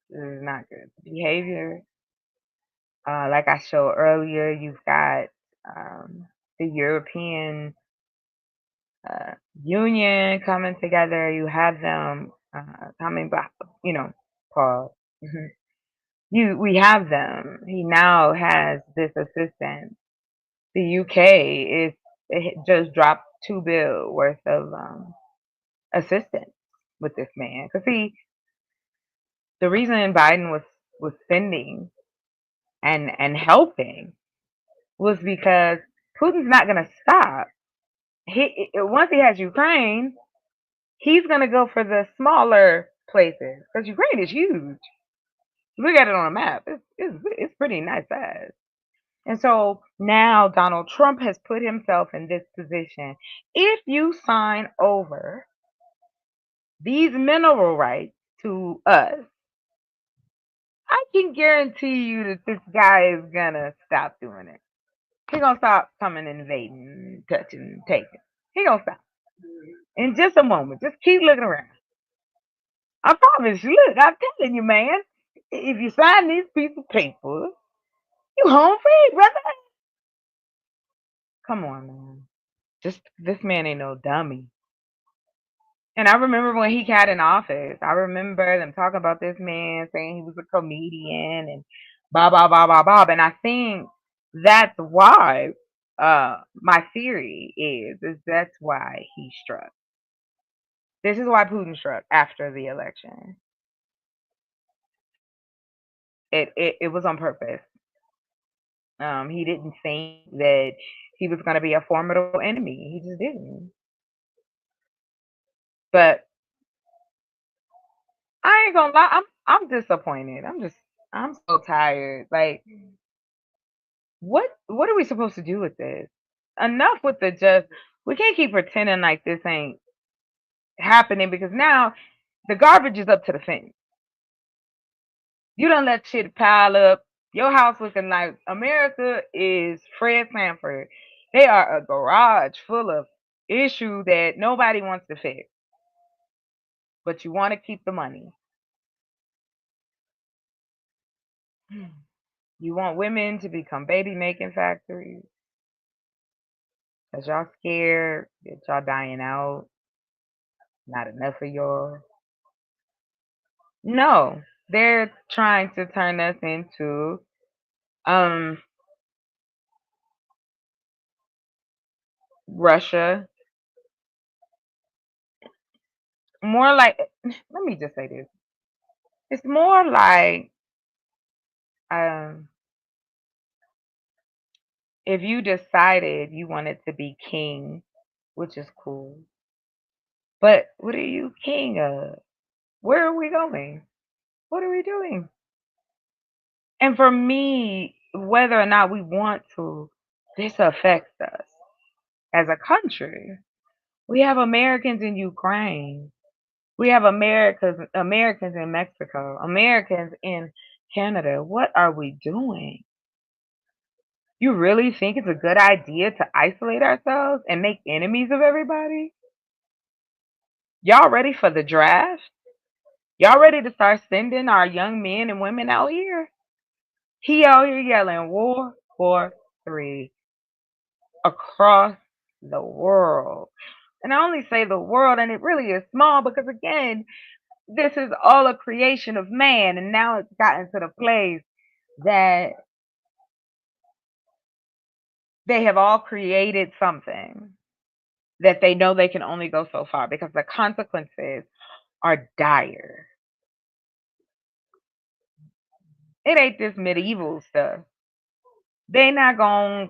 This is not good. Behavior, like I showed earlier, you've got the European uh, Union coming together. You have them coming back, you know, Paul. Mhm. We have them. He now has this assistant. The UK is it just dropped 2 bill worth of assistance with this man because the reason Biden was sending and helping was because Putin's not going to stop. Once he has Ukraine, he's going to go for the smaller places because Ukraine is huge. Look at it on a map; it's pretty nice size. And so now Donald Trump has put himself in this position. If you sign over these mineral rights to us, I can guarantee you that this guy is gonna stop doing it. He gonna stop coming invading, touching, taking. He gonna stop in just a moment. Just keep looking around. I promise you. Look, I'm telling you, man. If you sign these piece of paper, you home free, brother. Come on, man. Just this man ain't no dummy. And I remember when he got in office, I remember them talking about this man saying he was a comedian and blah blah blah blah blah. And I think that's why. my theory is that's why he struck. This is why Putin struck after the election. It was on purpose. He didn't think that he was going to be a formidable enemy. He just didn't. But I ain't gonna lie, I'm disappointed. I'm so tired. Like, what are we supposed to do with this? Enough with the just. We can't keep pretending like this ain't happening because now the garbage is up to the fence. You don't let shit pile up. Your house looking like America is Fred Sanford. They are a garage full of issue that nobody wants to fix, but you want to keep the money. You want women to become baby making factories because y'all scared that y'all dying out. Not enough of y'all. No, they're trying to turn us into Russia. More like, let me just say this. It's more like um if you decided you wanted to be king, which is cool, but what are you king of? Where are we going? What are we doing? And for me, whether or not we want to, this affects us as a country. We have Americans in Ukraine. We have Americans in Mexico, Americans in Canada. What are we doing? You really think it's a good idea to isolate ourselves and make enemies of everybody? Y'all ready for the draft? Y'all ready to start sending our young men and women out here? He out here yelling War 3 across the world. And I only say the world, and it really is small because, again, this is all a creation of man. And now it's gotten to the place that they have all created something that they know they can only go so far because the consequences are dire. It ain't this medieval stuff. They not going,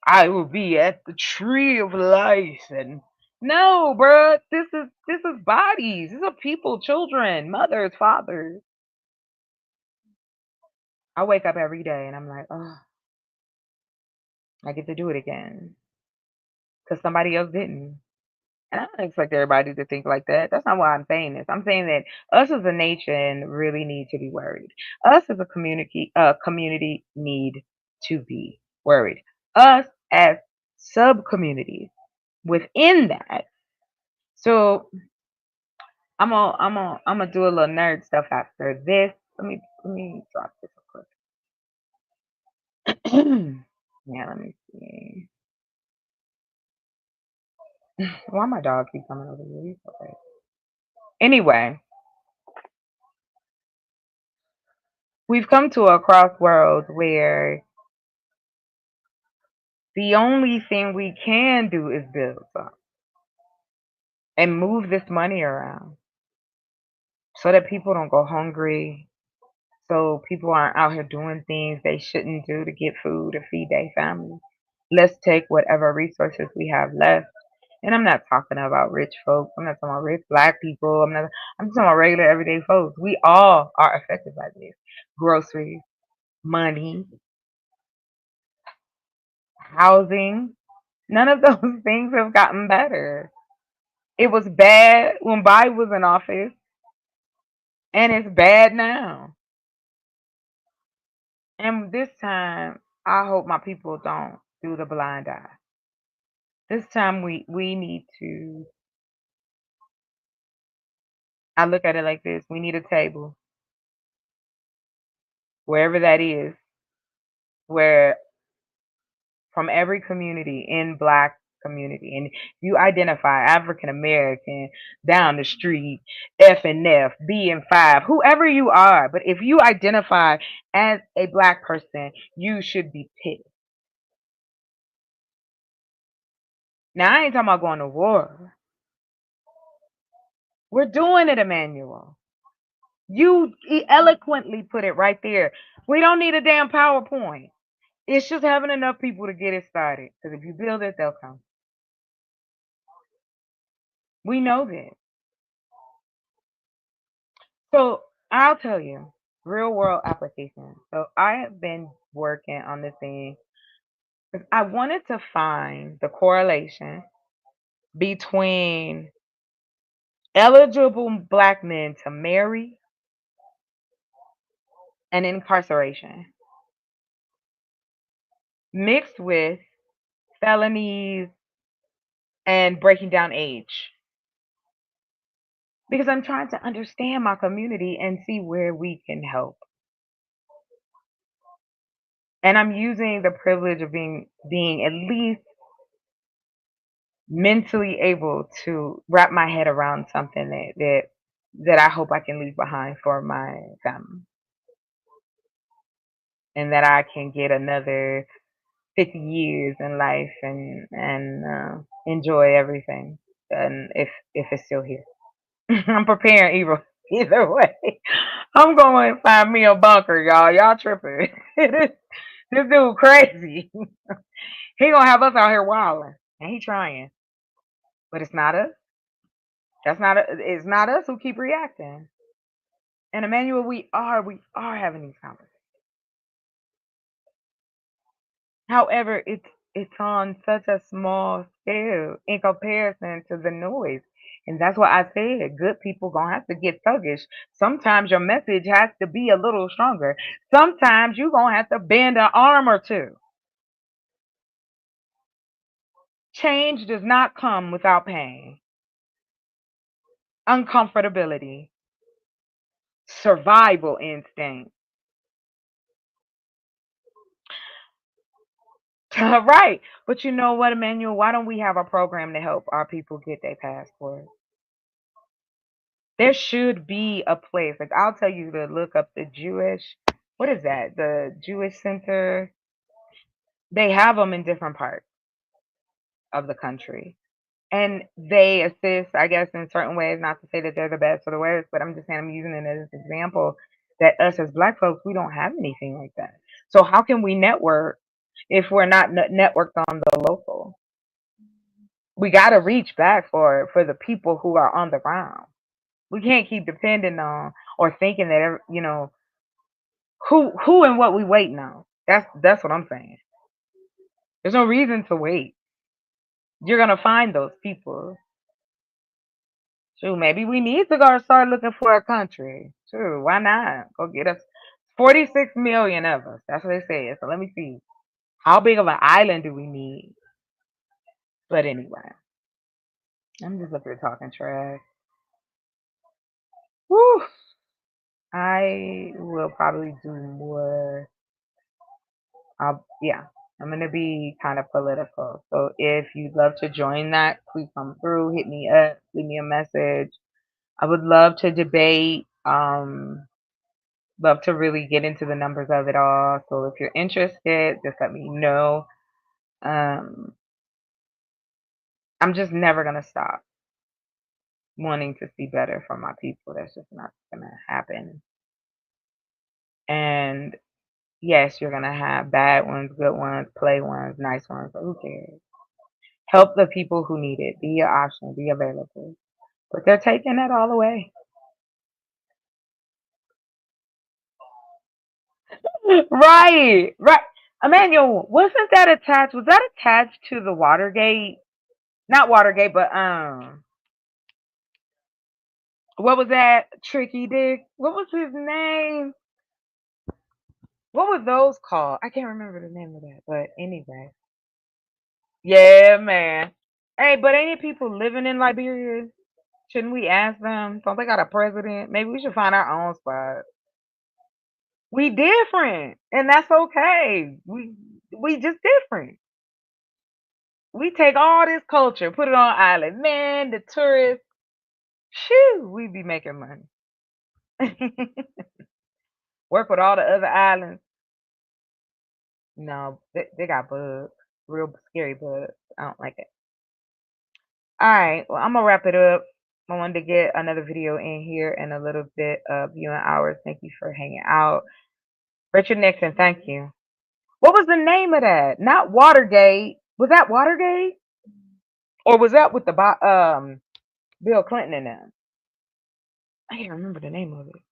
I will be at the tree of life and no, bruh. This is bodies. These are people, children, mothers, fathers. I wake up every day and I'm like, oh, I get to do it again because somebody else didn't. And I don't expect everybody to think like that. That's not why I'm saying this. I'm saying that us as a nation really need to be worried. Us as a community need to be worried. Us as sub communities within that. So I'm gonna do a little nerd stuff after this. Let me drop this real quick. Yeah, let me see. Why my dog keep coming over here? Okay. Anyway, we've come to a crossroads where the only thing we can do is build something and move this money around so that people don't go hungry, so people aren't out here doing things they shouldn't do to get food to feed their family. Let's take whatever resources we have left. And I'm not talking about rich folks. I'm not talking about rich black people. I'm talking about regular everyday folks. We all are affected by this. Groceries, money, housing. None of those things have gotten better. It was bad when Biden was in office, and it's bad now. And this time, I hope my people don't do the blind eye. This time, we need to. I look at it like this: we need a table, wherever that is, where from every community in Black community, and you identify African American down the street, F and F, B and 5, whoever you are, but if you identify as a Black person, you should be pissed. Now I ain't talking about going to war. We're doing it, Emmanuel. You eloquently put it right there. We don't need a damn PowerPoint. It's just having enough people to get it started. Because if you build it, they'll come. We know that. So I'll tell you, real world application. So I have been working on this thing because I wanted to find the correlation between eligible black men to marry and incarceration mixed with felonies and breaking down age. Because I'm trying to understand my community and see where we can help. And I'm using the privilege of being at least mentally able to wrap my head around something that I hope I can leave behind for my family. And that I can get another 50 years in life and enjoy everything. And if it's still here. I'm preparing either way. I'm going to find me a bunker, y'all. Y'all tripping. This dude crazy. He gonna have us out here wilding, and he trying. But it's not us. It's not us who keep reacting. And Emmanuel, we are having these conversations. However, it's on such a small scale in comparison to the noise. And that's why I said good people gonna have to get thuggish. Sometimes your message has to be a little stronger. Sometimes you gonna have to bend an arm or two. Change does not come without pain, uncomfortability, survival instinct. Right. But you know what, Emmanuel? Why don't we have a program to help our people get their passport? There should be a place. Like I'll tell you to look up the Jewish. What is that? The Jewish Center. They have them in different parts of the country, and they assist, I guess, in certain ways. Not to say that they're the best or the worst, but I'm just saying I'm using it as an example that us as Black folks, we don't have anything like that. So how can we network if we're not networked on the local? We got to reach back for the people who are on the ground. We can't keep depending on or thinking that who and what we waiting on. That's what I'm saying. There's no reason to wait. You're gonna find those people. Shoot, maybe we need to go start looking for a country. Sure, why not? Go get us 46 million of us. That's what they say. So let me see. How big of an island do we need? But anyway, I'm just up here talking trash. Whew. I will probably do more. Yeah, I'm gonna be kind of political. So if you'd love to join that, please come through, hit me up, leave me a message. I would love to debate. Love to really get into the numbers of it all. So if you're interested, just let me know. Um, I'm just never gonna stop wanting to see better for my people. That's just not gonna happen. And yes, you're gonna have bad ones, good ones, play ones, nice ones, but who cares? Help the people who need it. Be an option, be available. But they're taking that all away. Right, right. Emmanuel, wasn't that attached? Was that attached to the Watergate? Not Watergate, but what was that? Tricky Dick. What was his name? What was those called? I can't remember the name of that. But anyway, yeah, man. Hey, but ain't it people living in Liberia? Shouldn't we ask them? Don't they got a president? Maybe we should find our own spot. We different, and that's okay. We just different. We take all this culture, put it on island. Man, the tourists, shoo, we be making money. Work with all the other islands. No, they got bugs, real scary bugs. I don't like it. All right. Well, I'm gonna wrap it up. I wanted to get another video in here and a little bit of viewing hours. Thank you for hanging out. Richard Nixon, thank you. What was the name of that? Not Watergate. Was that Watergate? Or was that with the Bill Clinton in them? I can't remember the name of it.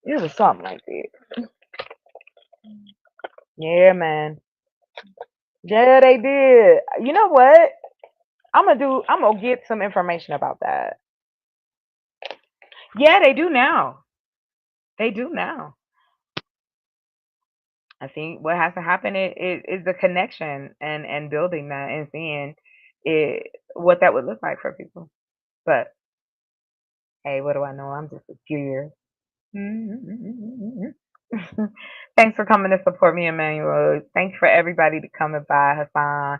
It was something like that. Yeah, man. Yeah, they did. You know what? I'm gonna get some information about that. Yeah, they do now. They do now. I think what has to happen is the connection and building that and seeing it what that would look like for people. But hey, what do I know? I'm just a curious. Thanks for coming to support me, Emmanuel. Thanks for everybody to coming by, Hassan.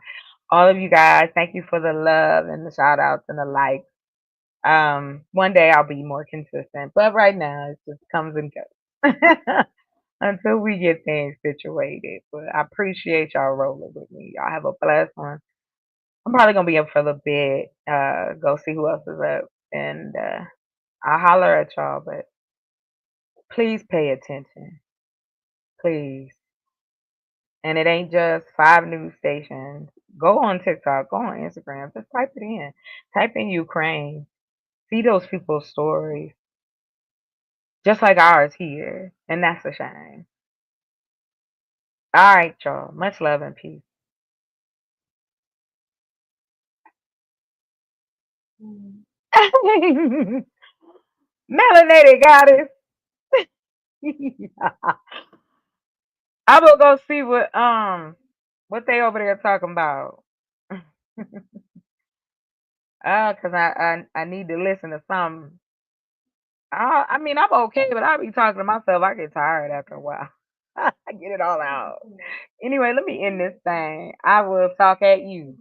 All of you guys, thank you for the love and the shout outs and the likes. One day I'll be more consistent, but right now it just comes and goes until we get things situated. But I appreciate y'all rolling with me. Y'all have a blessed one. I'm probably gonna be up for a little bit. Go see who else is up, and I'll holler at y'all. But please pay attention, please. And it ain't just 5 news stations. Go on TikTok, go on Instagram, just type it in. Type in Ukraine. See those people's stories, just like ours here. And that's a shame. All right, y'all. Much love and peace. Melanated goddess. I will go see what they over there talking about. Cause I need to listen to something. I mean, I'm okay, but I be talking to myself. I get tired after a while. I get it all out. Anyway, let me end this thing. I will talk at you.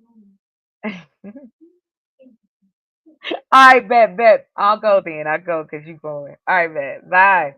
All right, bet. I'll go then. I go because you going. All right, bet. Bye.